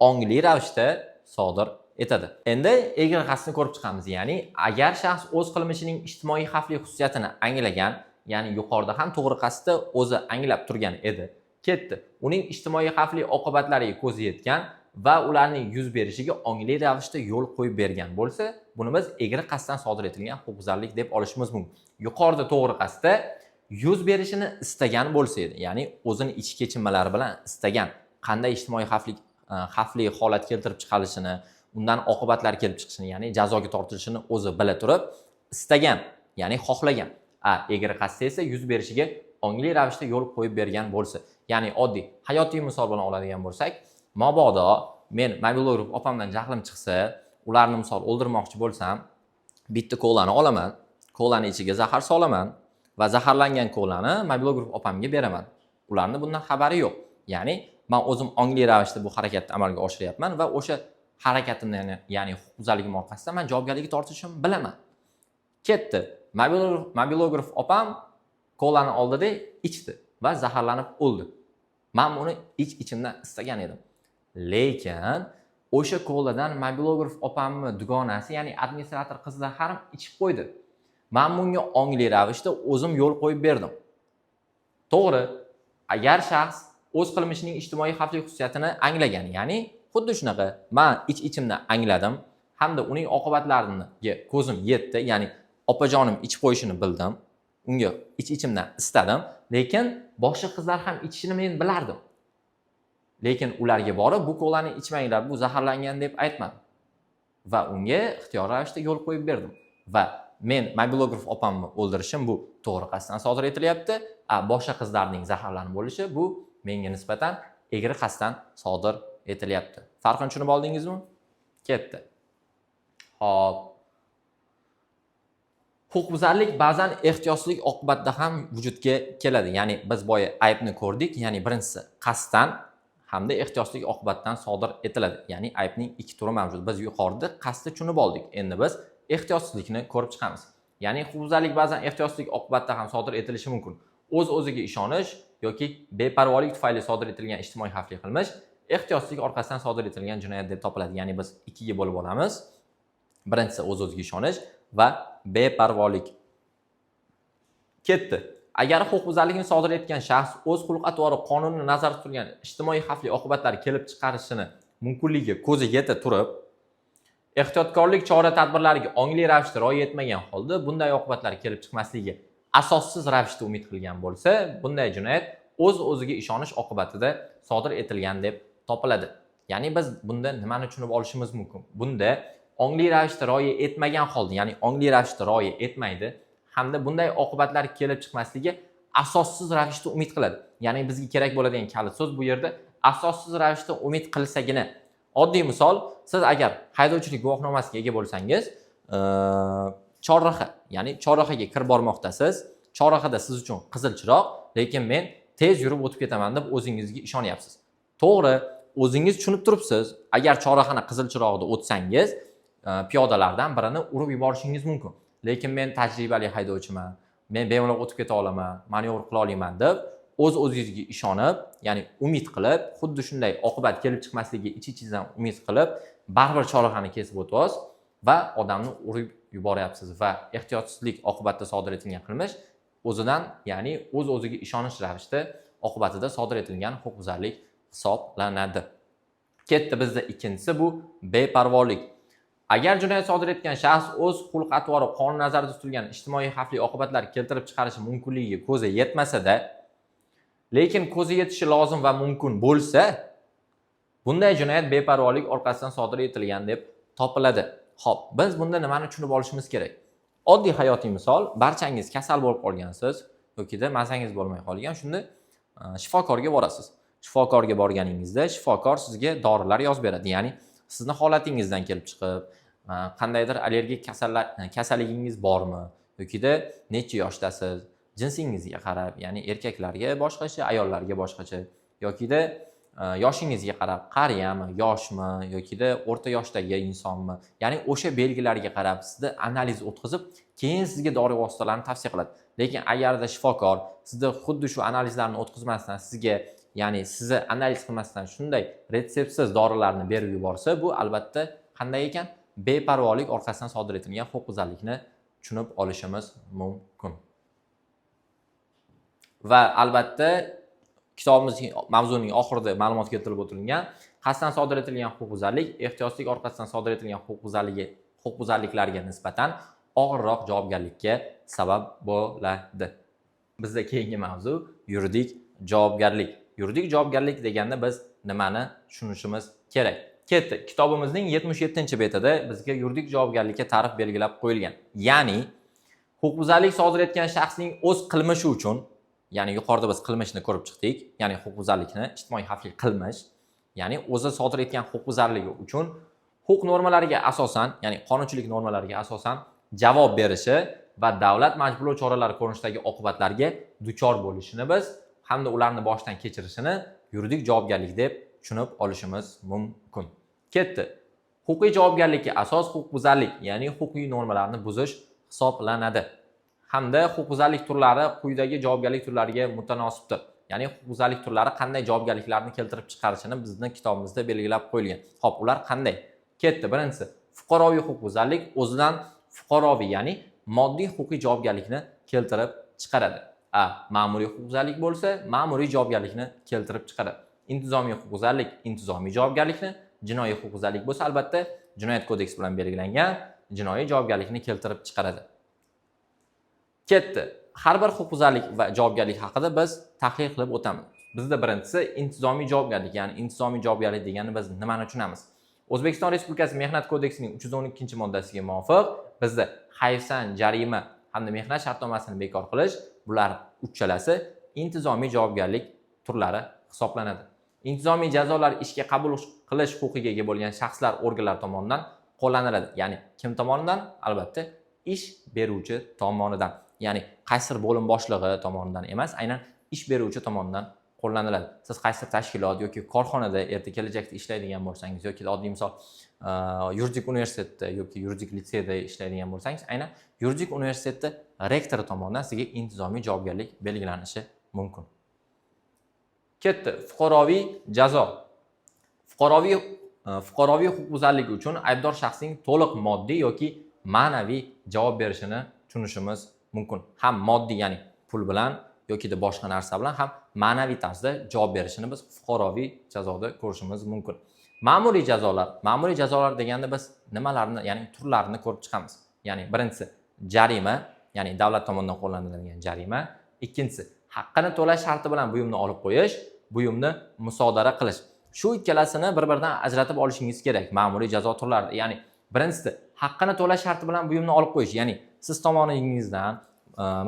[SPEAKER 1] ongli ravishda sodir etadi. Endi egri qasdni ko'rib chiqamiz. Ya'ni agar shaxs o'z qilmishining ijtimoiy xavfli xususiyatini anglagan, ya'ni yuqorida ham to'g'ri qasdni o'zi anglab turgan edi, ketdi. Uning ijtimoiy xavfli oqibatlariga ko'zi yetgan va ularning yuz berishiga ongli ravishda yo'l qo'yib bergan bo'lsa, buni biz egri qasddan sodir etilgan huquqbuzarlik deb olishimiz mumkin. Yuqorida to'g'ri qasdda yuz berishini istagan bo'lsa edi, ya'ni o'zini ichki kechinmalari bilan istagan, qanday ijtimoiy xavfli holat keltirib chiqarishini, undan oqibatlar kelib chiqishini, ya'ni jazoga tortilishini o'zi bila turib, istagan, ya'ni xohlagan. Egri qasdda esa yuz berishiga ongli ravishda yo'l qo'yib bergan bo'lsa, ya'ni oddiy hayotiy misol bilan oladigan bo'lsak, mabodo men mobilograf opamdan jahlim chiqsa, ularni misol o'ldirmoqchi bo'lsam, bitta kolani olaman, kolani ichiga zahar solaman va zaharlangan kolani mobilograf opamga beraman. Ularning bundan xabari yo'q. Ya'ni men o'zim ongli ravishda bu harakatni amalga oshiryapman va o'sha harakatimdan, ya'ni huquqbuzarligim orqasida men javobgarlikka tortilishimni bilaman. Ketdi. Mobilograf opam kolani oldida ichdi va zaharlanib o'ldi. Men uni ichimdan istagan edim. Lekin o'sha koladan mobilograf opamni dugonasi, ya'ni administrator qizlar ham ichib qo'ydi. Men bunga ongli ravishda o'zim yo'l qo'yib berdim. To'g'ri, agar shaxs o'z qilmishining ijtimoiy xavfli xususiyatini anglagan, ya'ni xuddi shunaqa men ichimdan angladim hamda uning oqibatlariga ko'zim yetdi, ya'ni opajonim ichib qo'yishini bildim, unga ichimdan istadim, lekin boshqa qizlar ham ichishini men bilardim. Lekin ularga borib bu kolani ichmanglar, bu zaharlangan deb aytmadim. Va unga ixtiyor ravishda yo'l qo'yib berdim. Va men mobilograf opamni o'ldirishim bu to'g'ri qasddan sodir etilyapti. Boshqa qizlarning zaharlanib bo'lishi bu menga nisbatan egri qasddan sodir etilyapti. Farqini tushunib oldingizmi? Ketdi. Xo'p. Huquqbuzarlik ba'zan ehtiyotsizlik oqibatida ham vujudga keladi. Ya'ni biz boya aybni ko'rdik, ya'ni birinchisi qasddan hamda ehtiyotsizlik oqibatdan sodir etiladi. Ya'ni aybning ikki turi mavjud. Biz yuqorida qasdni tushunib oldik. Endi biz ehtiyotsizlikni ko'rib chiqamiz. Ya'ni huquqbuzarlik ba'zan ehtiyotsizlik oqibatida ham sodir etilishi mumkin. O'z-o'ziga ishonish yoki beparvolik tufayli sodir etilgan ijtimoiy xavfli qilmish ehtiyotsizlik orqasidan sodir etilgan jinoyat deb topiladi. Ya'ni biz ikkiga bo'lib olamiz. Birinchisi o'z-o'ziga ishonish va beparvolik. Ketdi. Agar huquqbuzarlikni sodir etgan shaxs o'z xulq-atvori qonunni nazarda turgan ijtimoiy xavfli oqibatlar kelib chiqarishini mumkinligiga ko'zi yeta turib, ehtiyotkorlik chora-tadbirlariga ongli ravishda rioya etmagan holda bunday oqibatlar kelib chiqmasligiga asossiz ravishda umid qilgan bo'lsa, bunday jinoyat o'z-o'ziga ishonish oqibatida sodir etilgan deb topiladi. Ya'ni biz bunda nimani tushunib olishimiz mumkin? Bunda ongli ravishda rioya etmagan holda, ya'ni ongli ravishda rioya etmaydi hamda bunday oqibatlar kelib chiqmasligiga asossiz ravishda umid qiladi. Ya'ni bizga kerak bo'ladigan kalit so'z bu yerda asossiz ravishda umid qilsagina. Oddiy misol, siz agar haydovchilik guvohnomasiga ega bo'lsangiz, chorraha, ya'ni chorrahaga kirib bormoqdasiz. Chorrahada siz uchun qizil chiroq, lekin men tez yurib o'tib ketaman deb o'zingizga ishonyapsiz. To'g'ri, o'zingiz tushunib turibsiz, agar chorrahani qizil chirog'ida o'tsangiz, piyodalardan birini urib yuborishingiz mumkin. Lekin men tajribali haydovchiman, men bemalol o'tib keta olaman, manevr qila olaman deb o'z-o'zingizga ishonib, ya'ni umid qilib, xuddi shunday oqibat kelib chiqmasligiga ich-ichingizdan umid qilib, baribir chorrahani kesib o'tyapsiz va odamni urib yuboryapsiz va ehtiyotsizlik oqibatida sodir etilgan qilmish o'zidan, ya'ni o'z-o'ziga ishonish ravishda oqibatida sodir etilgan huquqbuzarlik hisoblanadi. Ketdi bizda ikkinchisi bu beparvolik. Agar jinoyat sodir etgan shaxs o'z xulq-atvori qonun nazarda tutilgan ijtimoiy xavfli oqibatlar keltirib chiqarishi mumkinligiga ko'zi yetmasa-da, lekin ko'zi yetishi lozim va mumkin bo'lsa, bunday jinoyat beparvolik orqasidan sodir etilgan deb topiladi. Xo'p, biz bunda nimani tushunib olishimiz kerak? Oddiy hayotiy misol, barchangiz kasal bo'lib qolgansiz yoki mazangiz bo'lmay qolgan, shunda shifokorga borasiz. shifokorga borganingizda shifokor sizga dorilar yozib beradi. Ya'ni sizni holatingizdan kelib chiqib, qandaydir allergik kasalligingiz bormi yokida necha yoshdasiz, jinsingizga qarab, ya'ni erkaklarga boshqacha, ayollarga boshqacha yokida yoshingizga qarab qariyami, yoshmi yokida o'rta yoshdagi insonmi, ya'ni o'sha belgilarga qarab sizni analiz o'tkazib, keyin sizga dori vositalarini tavsiya qiladi. Lekin agarda shifokor sizni xuddi shu analizlarni o'tkazmasdan sizga, ya'ni sizni analiz qilmasdan shunday retseptsiz dorilarni berib yuborsa, bu albatta qanday ekan? Beparvolik orqasidan sodir etilgan huquqbuzarlikni tushunib olishimiz mumkin. Va albatta kitobimizning mavzuning oxirida ma'lumot keltirib o'tilgan qasddan sodir etilgan huquqbuzarlik ehtiyotsizlik orqasidan sodir etilgan huquqbuzarliklarga nisbatan og'irroq javobgarlikka sabab bo'ladi. Bizda keyingi mavzu yuridik javobgarlik. Yuridik javobgarlik deganda biz nimani tushunishimiz kerak? Ketdi. Kitobimizning 77-betida bizga yuridik javobgarlikka ta'rif belgilab qo'yilgan. Ya'ni huquqbuzarlik sodir etgan shaxsning o'z qilmishi uchun, ya'ni yuqorida biz qilmishni ko'rib chiqdik, ya'ni huquqbuzarlikni, ijtimoiy xavfli qilmish, ya'ni o'zi sodir etgan huquqbuzarligi uchun huquq normalariga asosan, ya'ni qonunchilik normalariga asosan javob berishi va davlat majburlov choralari ko'rinishidagi oqibatlarga duchor bo'lishini biz hamda ularni boshdan kechirishini yuridik javobgarlik deb tushunib olishimiz mumkin. Ketdi. Huquqiy javobgarlikka asos huquqbuzarlik, ya'ni huquqiy normalarni buzish hisoblanadi. Hamda huquqbuzarlik turlari quyidagi javobgarlik turlariga mutanosibdir. Ya'ni huquqbuzarlik turlari qanday javobgarliklarni keltirib chiqarishini bizning kitobimizda belgilab qo'yilgan. Xo'p, ular qanday? Ketdi. Birinchisi, fuqaroviy huquqbuzarlik o'zidan fuqaroviy, ya'ni moddiy huquqiy javobgarlikni keltirib chiqaradi. Ma'muriy huquqbuzarlik bo'lsa, ma'muriy javobgarlikni keltirib chiqaradi. Intizomiy huquqbuzarlik intizomiy javobgarlikni, jinoiy huquqbuzarlik bo'lsa, albatta, jinoyat kodeksi bilan belgilangan jinoiy javobgarlikni keltirib chiqaradi. Ketdi. Har bir huquqbuzarlik va javobgarlik haqida biz tahlil qilib o'tamiz. Bizda birinchisi intizomiy javobgarlik, ya'ni intizomiy javobgarlik degani biz nimani tushunamiz? O'zbekiston Respublikasi Mehnat kodeksining 312-moddasiga muvofiq bizda hayfsan, jarima hamda mehnat shartnomasini bekor qilish, bular uchalasi intizomiy javobgarlik turlari hisoblanadi. Intizomiy jazolar ishga qabul qilish huquqiga ega bo'lgan shaxslar organlar tomonidan qo'llaniladi. Ya'ni kim tomonidan? Albatta, ish beruvchi tomonidan. Ya'ni qaysi bo'lim boshlig'i tomonidan emas, aynan ish beruvchi tomonidan qo'llaniladi. Siz qaysi tashkilot yoki korxonada erta kelajakda ishlaydigan bo'lsangiz yoki oddiy misol yuridik universitetda yoki yuridik litseyda ishlaydigan bo'lsangiz, aynan yuridik universitetda rektori tomonidan sizga intizomiy javobgarlik belgilanishi mumkin. Ketdi. Fuqaroviy jazo. Fuqaroviy huquqbuzarligi uchun aybdor shaxsning to'liq moddiy yoki ma'naviy javob berishini tushunishimiz mumkin. Ham moddiy, ya'ni pul bilan yoki boshqa narsa bilan, ham ma'naviy tarzda javob berishini biz fuqaroviy jazoda ko'rishimiz mumkin. Ma'muriy jazolar. Ma'muriy jazolar deganda biz nimalarni, ya'ni turlarini ko'rib chiqamiz. Ya'ni birinchisi jarima, ya'ni davlat tomonidan qo'llaniladigan jarima. Ikkinchisi haqqini to'lash sharti bilan buyumni olib qo'yish, buyumni musodara qilish. Shu ikkalasini bir-biridan ajratib olishingiz kerak ma'muriy jazo turlari. Ya'ni birinchisi haqqini to'lash sharti bilan buyumni olib qo'yish, ya'ni siz tomoningizdan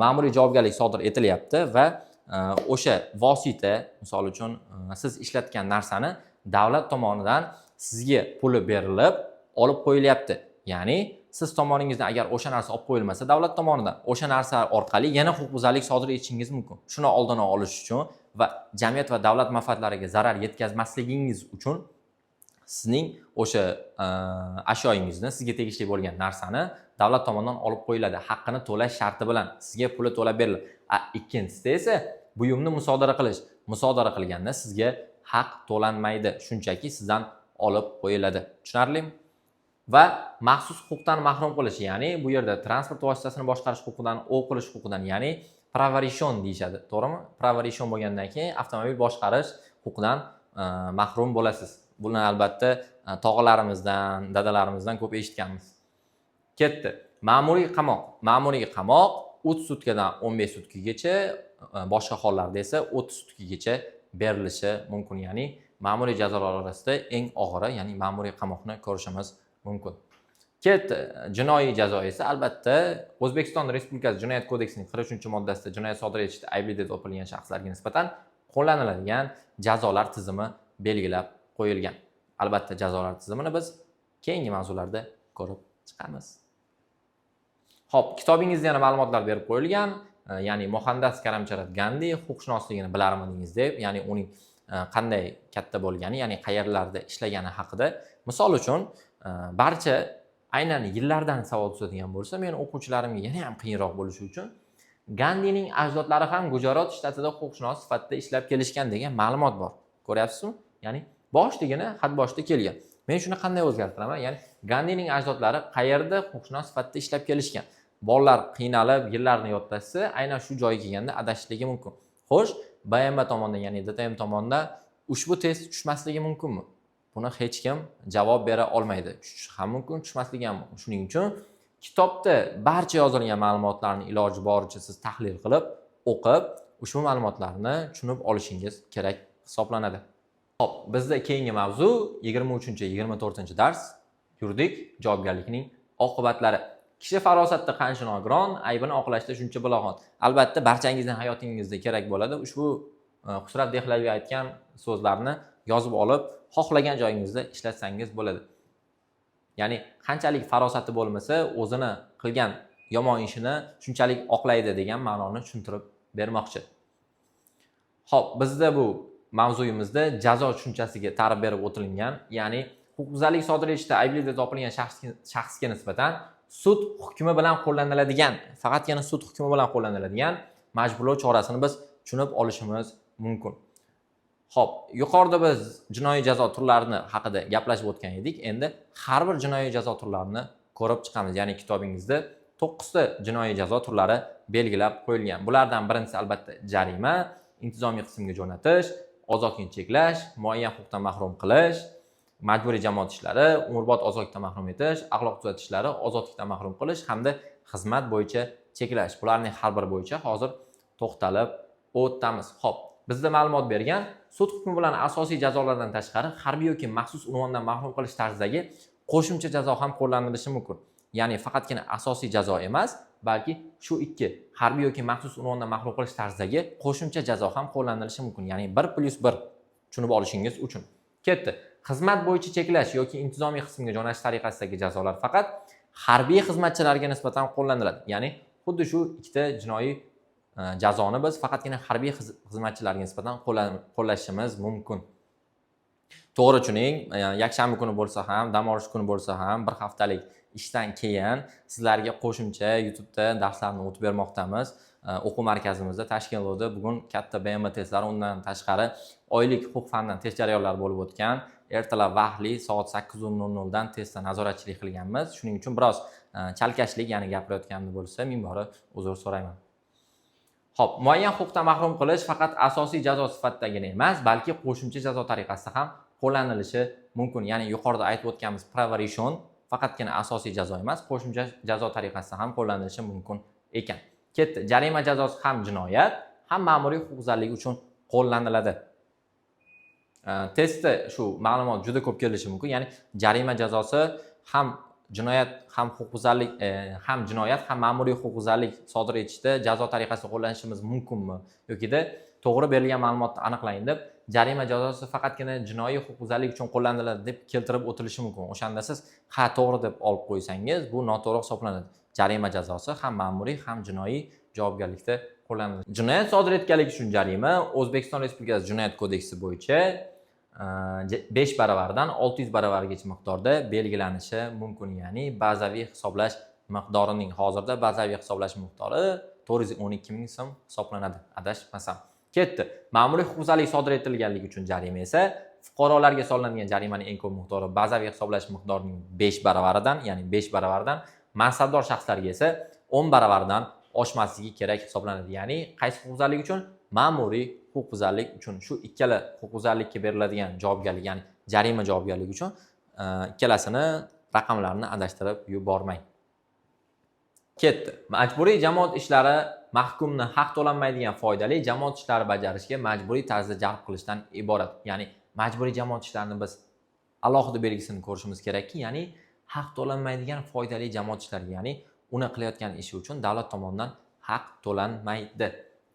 [SPEAKER 1] ma'muriy javobgarlik sodir etilyapti va o'sha vosita, misol uchun siz ishlatgan narsani davlat tomonidan sizga puli berilib olib qo'yilyapti. Ya'ni siz tomoningizdan agar o'sha narsa olib qo'yilmasa davlat tomonidan, o'sha narsa orqali yana huquqbuzarlik sodir etishingiz mumkin. Shuni oldini olish uchun va jamiyat va davlat manfaatlariga zarar yetkazmasligingiz uchun sizning o'sha ashyoingizni, sizga tegishli bo'lgan narsani davlat tomonidan olib qo'yiladi. Haqqini to'lash sharti bilan sizga puli to'lab beriladi. Ikkinchisida esa buyumni musodara qilish. Musodara qilganda sizga haq to'lanmaydi, shunchaki sizdan olib qo'yiladi. Tushunarlimi? Va maxsus huquqdan mahrum qilish, ya'ni bu yerda transport vositasini boshqarish huquqidan, o'q qilish huquqidan, ya'ni pravarishon deyishadi, to'g'rimi? Pravarishon bo'lgandan keyin avtomobil boshqarish huquqidan mahrum bo'lasiz. Buni albatta tog'alarimizdan, dadalarimizdan ko'p eshitganmiz. Ketdi. Ma'muriy qamoq. Ma'muriy qamoq 30 sutkadan 15 sutkagacha, boshqa hollarda esa 30 sutkaga berilishi mumkin. Ya'ni ma'muriy jazolar orasida eng og'iri, ya'ni ma'muriy qamoqni ko'rishimiz mumkin. Ketdi. Jinoiy jazo esa albatta O'zbekiston Respublikasi Jinoyat kodeksining 43-moddasida jinoyat sodir etishda aybli deb topilgan shaxslarga nisbatan qo'llaniladigan jazolar tizimi belgilab qo'yilgan. Albatta, jazolar tizimini biz keyingi mavzularda ko'rib chiqamiz. Xo'p, kitobingizda yana ma'lumotlar berib qo'yilgan. Ya'ni Mohandas Karamcharan Gandhi huquqshunosligini bilarmidingiz deb, ya'ni uning qanday katta bo'lgani, ya'ni qayerlarda ishlagani haqida. Misol uchun, barcha aynan yillardan savol tuzadigan bo'lsa, men o'quvchilarimga yana ham qiyinroq bo'lishi uchun Gandhining ajdodlari ham Gujarot shtatida huquqshunos sifatida ishlab kelishgan degan ma'lumot bor. Ko'ryapsizmi? Ya'ni boshligini xat boshida kelgan. Men shuni qanday o'zgartiraman? Ya'ni Gandhining ajdodlari qayerda huquqshunos sifatida ishlab kelishgan? Bolalar qiynalib, yillarni yodlashsa, aynan shu joyga kelganda adashishligi mumkin. Xo'sh, BMT tomonidan, ya'ni DTM tomonidan ushbu test tushmasligi mumkinmi? Buni hech kim javob bera olmaydi. Tushishi ham mumkin, tushmasligi ham mumkin. Shuning uchun kitobda barcha yozilgan ma'lumotlarni iloji boricha siz tahlil qilib, o'qib, ushbu ma'lumotlarni tushunib olishingiz kerak hisoblanadi. Xo'p, bizda keyingi mavzu 23-24-dars yuridik javobgarlikning oqibatlari. Kishi farosatda qancha nogiron, aybini oqlashda shuncha bilag'on. Albatta, barchangizning hayotingizda kerak bo'ladi. Ushbu Xusrat Dehlaviy aytgan so'zlarni yozib olib, xohlagan joyingizda ishlatsangiz bo'ladi. Ya'ni qanchalik farosati bo'lmasa, o'zini qilgan yomon ishini shunchalik oqlaydi degan ma'noni tushuntirib bermoqchi. Xo'p, bizda bu mavzuyimizda jazo tushunchasiga ta'rif berib o'tilgan, ya'ni huquqbuzarlik sodir etishda aybli deb topilgan shaxsga nisbatan sud hukmi bilan qo'llaniladigan, faqatgina sud hukmi bilan qo'llaniladigan majburlov chorasini biz tushunib olishimiz mumkin. Xo'p, yuqorida biz jinoiy jazo turlarini haqida gaplashib o'tgan edik. Endi har bir jinoiy jazo turlarini ko'rib chiqamiz. Ya'ni kitobingizda 9 ta jinoiy jazo turlari belgilab qo'yilgan. Bulardan birinchisi albatta jarima, intizomiy qismga jo'natish, ozodlikni cheklash, muayyan huquqdan mahrum qilish, majburiy jamoat ishlari, umrbod ozodlikdan mahrum etish, axloq tuzatish ishlari, ozodlikdan mahrum qilish hamda xizmat bo'yicha cheklash. Bularning har biri bo'yicha hozir to'xtalib o'tamiz. Xo'p, bizda ma'lumot bergan sud hukmi bilan asosiy jazolardan tashqari harbiy yoki maxsus unvondan mahrum qilish tarzidagi qo'shimcha jazo ham qo'llanilishi mumkin. Ya'ni faqatgina asosiy jazo emas, balki shu ikki harbiy yoki maxsus unvondan mahrum qilish tarzidagi qo'shimcha jazo ham qo'llanilishi mumkin. Ya'ni 1+1 tushunib olishingiz uchun. Ketdi. Xizmat bo'yicha cheklash yoki intizomiy qismga jo'natish tariqasidagi jazolar faqat harbiy xizmatchilarga nisbatan qo'llaniladi. Ya'ni xuddi shu ikkita jinoiy jazoni biz faqatgina harbiy xizmatchilarga nisbatan qo'llashimiz mumkin. To'g'ri tushuning, yakshanba kuni bo'lsa ham, dam olish kuni bo'lsa ham, bir haftalik ishdan keyin sizlarga qo'shimcha YouTube'da darslarni o'tib bermoqdamiz. O'quv markazimizda Tashkentda bugun katta BM testlari, undan tashqari oylik huquq fanidan test jarayonlari bo'lib o'tgan. Ertalab vaqtli soat 8:00 dan testda nazoratchilik qilganmiz. Shuning uchun biroz chalkashlik, ya'ni gapirayotganim bo'lsa, ming bora uzr so'rayman. Xo'p, muayyan huquqdan mahrum qilish faqat asosiy jazo sifatidagina emas, balki qo'shimcha jazo tariqasida ham qo'llanilishi mumkin. Ya'ni yuqorida aytib o'tganimiz provision faqatgina asosiy jazo emas, qo'shimcha jazo tariqasida ham qo'llanilishi mumkin ekan. Ketdi. Jarima jazosi ham jinoyat, ham ma'muriy huquqbuzarlik uchun qo'llaniladi. Testda shu ma'lumot juda ko'p kelishi mumkin. Ya'ni jarima jazosi ham jinoyat, ham huquqbuzarlik, ham jinoyat, ham ma'muriy huquqbuzarlik sodir etishda jazo tariqasida qo'llanishimiz mumkinmi yoki-da to'g'ri berilgan ma'lumotni aniqlang deb jarima jazosi faqatgina jinoiy huquqbuzarlik uchun qo'llaniladi deb keltirib o'tilishi mumkin. O'shanda siz ha to'g'ri deb olib qo'ysangiz, bu noto'g'ri hisoblanadi. Jarima jazosi ham ma'muriy, ham jinoiy javobgarlikda qo'llaniladi. Jinoyat sodir etganlik uchun jarima O'zbekiston Respublikasi Jinoyat kodeksi bo'yicha 5 baravardan 600 baravargacha miqdorda belgilanishi mumkin. Ya'ni bazaviy hisoblash miqdorining hozirda bazaviy hisoblash miqdori 412 ming so'm hisoblanadi, adashmasam. Ketdi. Ma'muriy huquqbuzarlik sodir etilganligi uchun jarima esa fuqarolarga solinadigan jarimaning eng ko'p miqdori bazaviy hisoblash miqdorining 5 baravaridan, ya'ni 5 baravardan, mansabdor shaxslarga esa 10 baravardan oshmasligi kerak hisoblanadi. Ya'ni qaysi huquqbuzarlik uchun? Ma'muriy huquqbuzarlik uchun. Shu ikkala huquqbuzarlikka beriladigan javobgarlik, ya'ni jarima javobgarligi uchun ikkalasini raqamlarini adashtirib yubormang. Ketdi. Majburiy jamoat ishlari mahkumni haq to'lanmaydigan foydali jamoat ishlari bajarishga majburiy tarzda jalb qilishdan iborat. Ya'ni majburiy jamoat ishlarini biz alohida belgisini ko'rishimiz kerakki, ya'ni haq to'lanmaydigan foydali jamoat ishlari, ya'ni uni qilayotgan ishi uchun davlat tomonidan haq to'lanmaydi.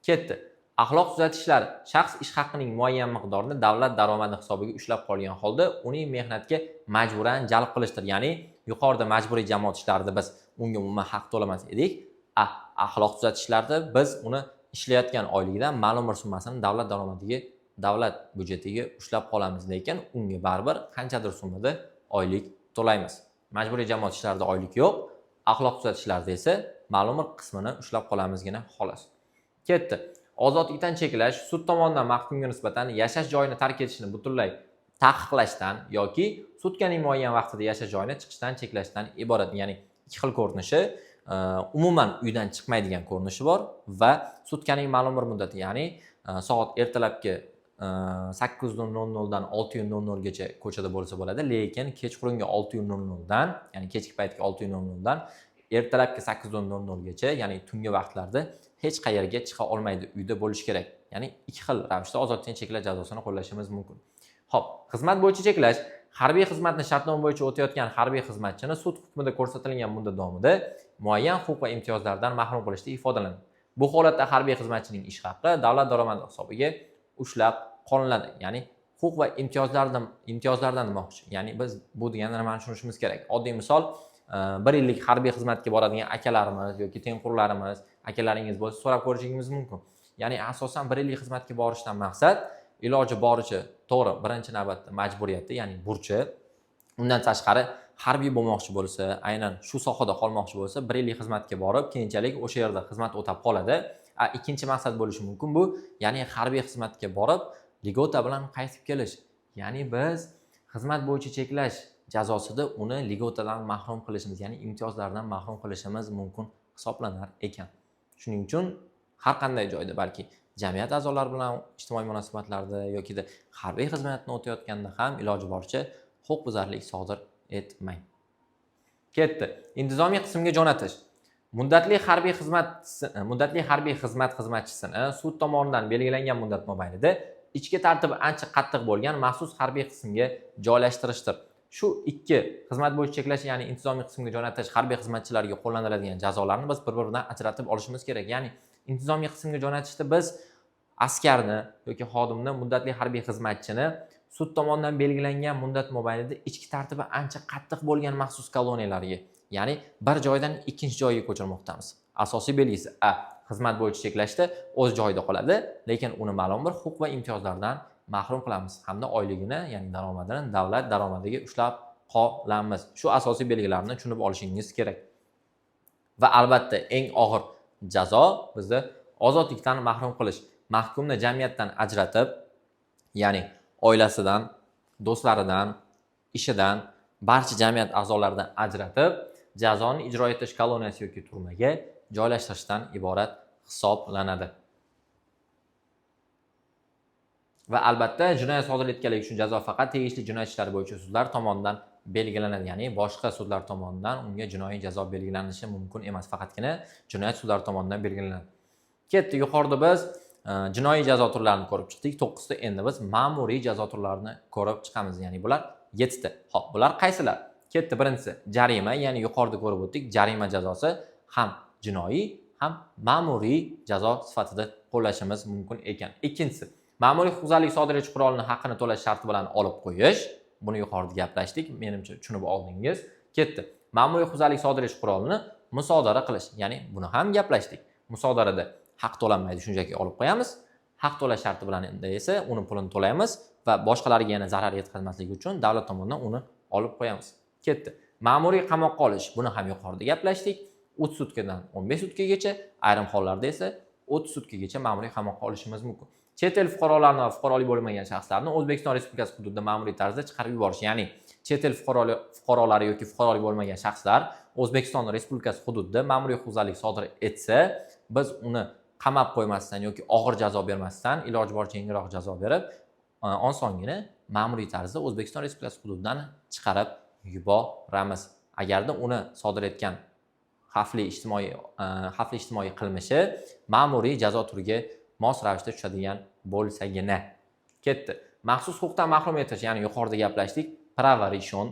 [SPEAKER 1] Ketdi. Axloq tuzatishlari shaxs ish haqining muayyan miqdorini davlat daromadi hisobiga ushlab qolgan holda uning mehnatga majburan jalb qilishdir. Ya'ni yuqorida majburiy jamoat ishlarida biz unga umuman haq to'lamas edik. Axloq tuzatishlarda biz uni ishlayotgan oyligidan ma'lum bir summasini davlat daromadiga, davlat byudjetiga ushlab qolamiz, lekin unga baribir qanchadir summada oylik to'laymiz. Majburiy jamoat ishlarida oylik yo'q, axloq tuzatishlarda esa ma'lum bir qismini ushlab qolamizgina xolos. Ketdi. Ozodlikdan cheklash sud tomonidan mahkumga nisbatan yashash joyini tark etishni butunlay taqiqlashdan yoki sutkaning muayyan vaqtida yashash joyini chiqishdan cheklashdan iborat. Ya'ni ikki xil ko'rinishi, umuman uydan chiqmaydigan ko'rinishi bor va sutkaning ma'lum bir muddati, ya'ni soat ertalabki 8:00 dan 6:00 gacha ko'chada bo'lsa bo'ladi, lekin kechqurungi 6:00 dan, ya'ni kechki paytgi 6:00 dan ertalabki 8:00 gacha, ya'ni tungi vaqtlarda hech qayerga chiqa olmaydi, uyda bo'lish kerak. Ya'ni ikki xil ravishda ozodlikdan cheklash jazosini qo'llashimiz mumkin. Xo'p, xizmat bo'yicha cheklash harbiy xizmatni shartnoma bo'yicha o'tayotgan harbiy xizmatchini sud hukmida ko'rsatilgan muddat davomida muayyan huquq va imtiyozlardan mahrum qilishda ifodalanadi. Bu holatda harbiy xizmatchining ish haqqi davlat daromadi hisobiga ushlab qolinadi. Ya'ni huquq va imtiyozlardan demoqchi. Ya'ni biz bu degani nimani tushunishimiz kerak. Oddiy misol, 1 yillik harbiy xizmatga boradigan akalarimiz yoki tengqurlarimiz, akalaringiz bo'lsa so'rab ko'rishingiz mumkin. Ya'ni asosan 1 yillik xizmatga borishdan maqsad iloji boricha to'g'ri, birinchi navbatda majburiyati, ya'ni burchi. Undan tashqari harbiy bo'lmoqchi bo'lsa, aynan shu sohada qolmoqchi bo'lsa, 1 yillik xizmatga borib, keyinchalik o'sha yerda xizmat o'tab qoladi. Ikkinchi maqsad bo'lishi mumkin bu, ya'ni harbiy xizmatga borib, ligota bilan qaytib kelish. Ya'ni biz xizmat bo'yicha cheklash jazosida uni ligotadan mahrum qilishimiz, ya'ni imtiyozlardan mahrum qilishimiz mumkin hisoblanar ekan. Shuning uchun har qanday joyda, balki jamiyat a'zolari bilan ijtimoiy munosabatlarda yoki harbiy xizmatni o'tayotganda ham iloji boricha huquqbuzarlik sodir etmang. Ketdi. Intizomiy qismga jo'natish. Muddatli harbiy xizmat xizmatchisini sud tomonidan belgilangan muddat mobaynida ichki tartibi ancha qattiq bo'lgan maxsus harbiy qismga joylashtirishdir. Shu ikki xizmat bo'yicha cheklash, ya'ni intizomiy qismga jo'natish harbiy xizmatchilarga qo'llaniladigan jazolarni biz bir-biridan ajratib olishimiz kerak. Ya'ni intizomiy qismga jo'natishda biz askarni yoki xodimni, muddatli harbiy xizmatchini sud tomonidan belgilangan muddat mobaynida ichki tartibi ancha qattiq bo'lgan maxsus koloniyalarga, ya'ni bir joydan ikkinchi joyga ko'chirmoqdamiz. Asosiy belgisi xizmat bo'yicha cheklashda o'z joyida qoladi, lekin uni ma'lum bir huquq va imtiyozlardan mahrum qilamiz hamda oyligini, ya'ni daromadini davlat daromadiga ushlab qolamiz. Shu asosiy belgilarni tushunib olishingiz kerak. Va albatta eng og'ir jazo bizda ozodlikdan mahrum qilish. Mahkumni jamiyatdan ajratib, ya'ni oilasidan, do'stlaridan, ishidan, barcha jamiyat a'zolaridan ajratib, jazoni ijro etish koloniyasi yoki turmaga joylashtirishdan iborat hisoblanadi. Va albatta jinoyat sodir etganlik uchun jazo faqat tegishli jinoyat ishlari bo'yicha sudlar tomonidan belgilanadi. Ya'ni boshqa sudlar tomonidan unga jinoiy jazo belgilanishi mumkin emas, faqatgina jinoyat sudlari tomonidan belgilanadi. Ketdi. Yuqorida biz jinoiy jazo turlarini ko'rib chiqdik. 9 ta. Endi biz ma'muriy jazo turlarini ko'rib chiqamiz. Ya'ni bular 7 ta. Xo'p, bular qaysilar? Ketdi. Birinchisi jarima, ya'ni yuqorida ko'rib o'tdik. Jarima jazosi ham jinoiy, ham ma'muriy jazo sifatida qo'llashimiz mumkin ekan. Ikkinchisi ma'muriy huquqbuzarlik sodir etuvchi qurolni haqqini to'lash sharti bilan olib qo'yish. Buni yuqorida gaplashdik. Menimcha tushunib oldingiz. Ketdi. Ma'muriy huquqbuzarlik sodir etuvchi qurolni musodara qilish. Ya'ni buni ham gaplashdik. Musodarada haq to'lanmaydi, shunchaki olib qo'yamiz. Haq to'lash sharti bilan esa uni pulini to'laymiz va boshqalarga yana zarar yetkazmasligi uchun davlat tomonidan uni olib qo'yamiz. Ketdi. Ma'muriy qamoqqa olish. Buni ham yuqorida gaplashdik. 30 sutkadan 15 sutkagacha, ayrim hollarda esa 30 sutkagacha ma'muriy qamoqqa olishimiz mumkin. Chet el fuqarolarini va fuqarolik bo'lmagan shaxslarni O'zbekiston Respublikasi hududida ma'muriy tarzda chiqarib yuborish, ya'ni chet el fuqarolari yoki fuqarolik bo'lmagan shaxslar O'zbekiston Respublikasi hududida ma'muriy huquqbuzarlik sodir etsa, biz uni qamab qo'ymasdan yoki og'ir jazo bermasdan, iloji boricha yengilroq jazo berib, osongina ma'muriy tarzda O'zbekiston Respublikasi hududidan chiqarib yuboramiz. Agarda uni sodir etgan xavfli ijtimoiy qilmishi ma'muriy jazo turiga mos ravishda tushadigan bo'lsagina. Ketdi. Maxsus huquqdan mahrum etish, ya'ni yuqorida gaplashdik, pravarishon,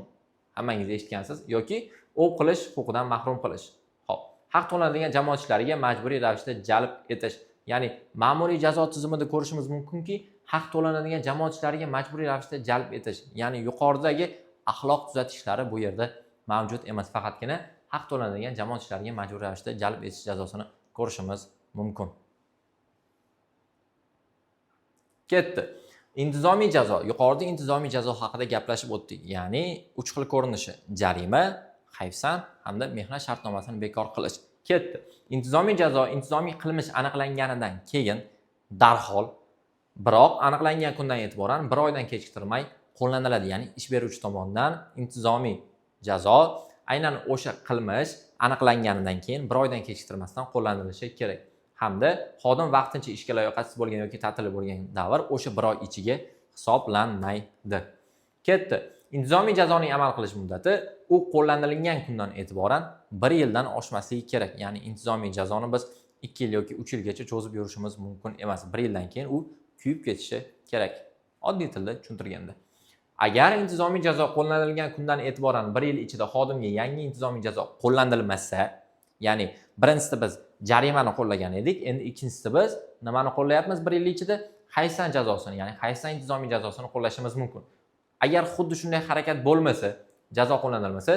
[SPEAKER 1] hammangiz eshitgansiz, yoki o'q qilish huquqidan mahrum qilish. Xo'p, haq to'lanadigan jamoat ishlariga majburiy ravishda jalb etish, Ya'ni ma'muriy jazo tizimida ko'rishimiz mumkinki, haq to'lanadigan jamoatchilarga majburiy ravishda jalb etish, ya'ni yuqoridagi axloq tuzatishlari bu yerda mavjud emas, faqatgina haq to'lanadigan jamoatchilarga majburiy ravishda jalb etish jazosini ko'rishimiz mumkin. Ketdi. Intizomiy jazo. Yuqorida intizomiy jazo haqida gaplashib o'tdik. Ya'ni 3 xil ko'rinishi: jarima, hayfsan hamda mehnat shartnomasini bekor qilish. Ketdi. Intizomiy jazo intizomiy qilmish aniqlanganidan keyin darhol, biroq aniqlangan kundan e'tiboran 1 oydan kechiktirmay qo'llaniladi. Ya'ni ish beruvchi tomonidan intizomiy jazo aynan o'sha qilmish aniqlanganidan keyin 1 oydan kechiktirmasdan qo'llanilishi kerak. Hamda xodim vaqtincha ishga layoqatsiz bo'lgan yoki ta'tilda bo'lgan davr o'sha 1 oy ichiga hisoblanmaydi. Ketdi. Intizomiy jazoning amal qilish muddati u qo'llanilgan kundan e'tiboran 1 yildan oshmasligi kerak. Ya'ni intizomiy jazoni biz 2 yil yoki 3 yilgacha cho'zib yurishimiz mumkin emas. 1 yildan keyin u kuyib ketishi kerak. Oddiy tilda tushuntirganda. Agar intizomiy jazo qo'llanilgan kundan e'tiboran 1 yil ichida xodimga yangi intizomiy jazo qo'llanilmasa, ya'ni birinchisida biz jarimani qo'llagan edik, endi ikkinchisida biz nimani qo'llayapmiz 1 yil ichida? Hayfsan jazosini, ya'ni hayfsan intizomiy jazosini qo'llashimiz mumkin. Agar xuddi shunday harakat bo'lmasa, jazo qo'llanilmasa,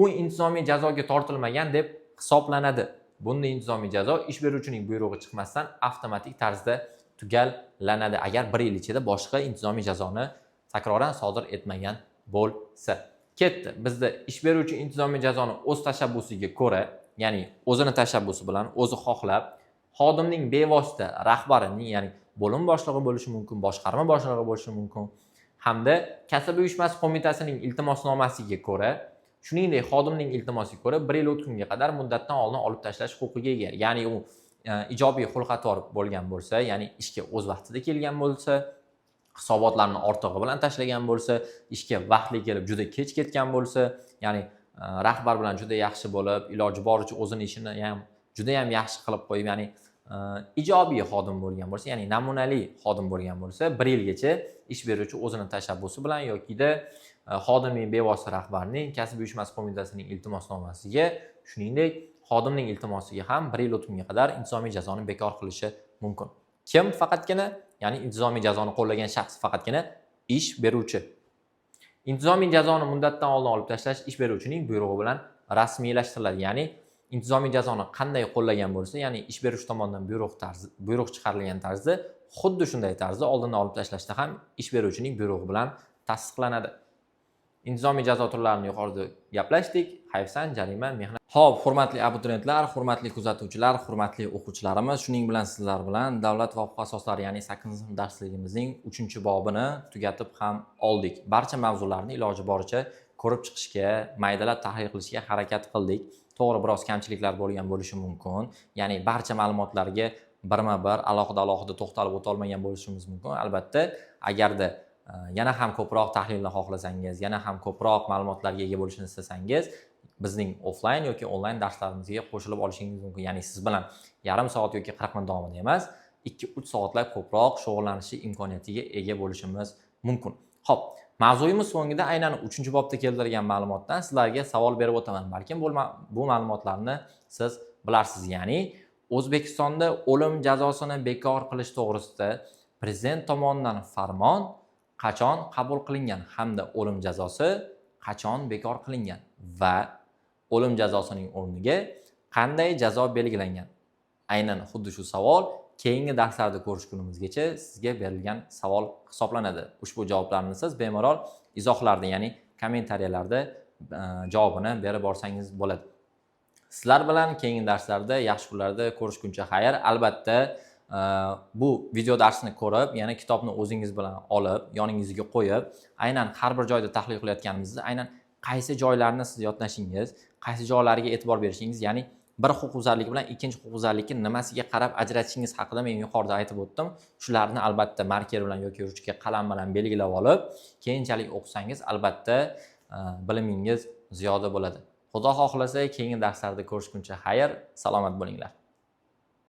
[SPEAKER 1] u intizomiy jazoga tortilmagan deb hisoblanadi. Bunday intizomiy jazo ish beruvchining buyrug'i chiqmasdan avtomatik tarzda tugallanadi, agar 1 yil ichida boshqa intizomiy jazoni takroran sodir etmagan bo'lsa. Ketdi. Bizda ish beruvchi intizomiy jazoni o'z tashabbusiga ko'ra, ya'ni o'zini tashabbusi bilan, o'zi xohlab, xodimning bevosita rahbarining, ya'ni bo'lim boshlig'i bo'lishi mumkin, boshqarma boshlig'i bo'lishi mumkin, hamda kasb uyushmasi qo'mitasining iltimosnomasiga ko'ra, shuningdek xodimning iltimosiga ko'ra 1 yil o'tgunga qadar muddatdan oldin olib tashlash huquqiga ega. Ya'ni u ijobiy xulq-atvor bo'lgan bo'lsa, ya'ni ishga o'z vaqtida kelgan bo'lsa, hisobotlarni ortig'i bilan tashlagan bo'lsa, ishga vaqtli kelib juda kech ketgan bo'lsa, ya'ni rahbar bilan juda yaxshi bo'lib, iloji boricha o'zini ishini ham juda ham yaxshi qilib qo'yib, ya'ni ijobiy xodim bo'lgan bo'lsa, ya'ni namunali xodim bo'lgan bo'lsa, 1 yilgacha ish beruvchi o'zini tashabbusi bilan yokida xodimning bevosita rahbarining kasb uyushmasi qo'mitasining iltimosnomasiga, shuningdek xodimning iltimosiga ham 1 yil o'tgunga qadar intizomiy jazoni bekor qilishi mumkin. Kim faqatgina, ya'ni intizomiy jazoni qo'llagan shaxs faqatgina ish beruvchi. Intizomiy jazoni muddatdan oldin olib tashlash ish beruvchining buyrug'i bilan rasmiylashtiriladi. Ya'ni intizomiy jazoni qanday qo'llagan bo'lsa, ya'ni ish beruvchi tomonidan buyruq chiqarilgan tarzda, xuddi shunday tarzda oldindan olib tashlashda ham ish beruvchining buyrug'i bilan tasdiqlanadi. Intizomiy jazo turlarini yuqorida gaplashdik. Hayfsan, jarima, mehnat. Xo'p, hurmatli abituriyentlar, hurmatli kuzatuvchilar, hurmatli o'quvchilarimiz, shuning bilan sizlar bilan davlat va huquq asoslari, ya'ni 8-sinf darsligimizning 3-bobini tugatib ham oldik. Barcha mavzularni iloji boricha ko'rib chiqishga, maydalab tahlil qilishga harakat qildik. To'g'ri, biroz kamchiliklar bo'lgan bo'lishi mumkin. Ya'ni barcha ma'lumotlarga birma-bir alohida to'xtalib o'ta olmagan bo'lishimiz mumkin. Albatta, agarda yana ham ko'proq tahlilni xohlasangiz, yana ham ko'proq ma'lumotlarga ega bo'lishni istasangiz, bizning offline yoki onlayn darslarimizga qo'shilib olishingiz mumkin. Ya'ni siz bilan yarim soat yoki 40 minut davomida emas, 2-3 soatlab ko'proq shug'ullanishi imkoniyatiga ega bo'lishimiz mumkin. Xo'p, mavzuyimiz so'ngida aynan 3-bobda keltirilgan ma'lumotdan sizlarga savol berib o'taman. Balkim bu ma'lumotlarni siz bilarsiz. Ya'ni O'zbekistonda o'lim jazosini bekor qilish to'g'risida prezident tomonidan farmon qachon qabul qilingan hamda o'lim jazosi qachon bekor qilingan va o'lim jazosining o'rniga qanday jazo belgilangan? Aynan xuddi shu savol keyingi darslarda ko'rish kunimizgacha sizga berilgan savol hisoblanadi. Ushbu javoblarni siz bemalol izohlarda, ya'ni kommentariyalarda javobini berib borsangiz bo'ladi. Sizlar bilan keyingi darslarda, yaxshi kunlarda ko'rishguncha xayr. Albatta, bu video darsini ko'rib, yana kitobni o'zingiz bilan olib, yoningizga qo'yib, aynan har bir joyda tahlil qilayotganimizda aynan qaysi joylarni siz yodlashingiz, qaysi joylariga e'tibor berishingiz, ya'ni bir huquqbuzarlik bilan ikkinchi huquqbuzarlikni nimasiga qarab ajratishingiz haqida men yuqorida aytib o'tdim. Shularni albatta marker bilan yoki ruchka qalam bilan belgilab olib, keyinchalik o'qisangiz albatta bilimingiz ziyoda bo'ladi. Xudo xohlasa keyingi darslarda ko'rishguncha xayr, salomat bo'linglar.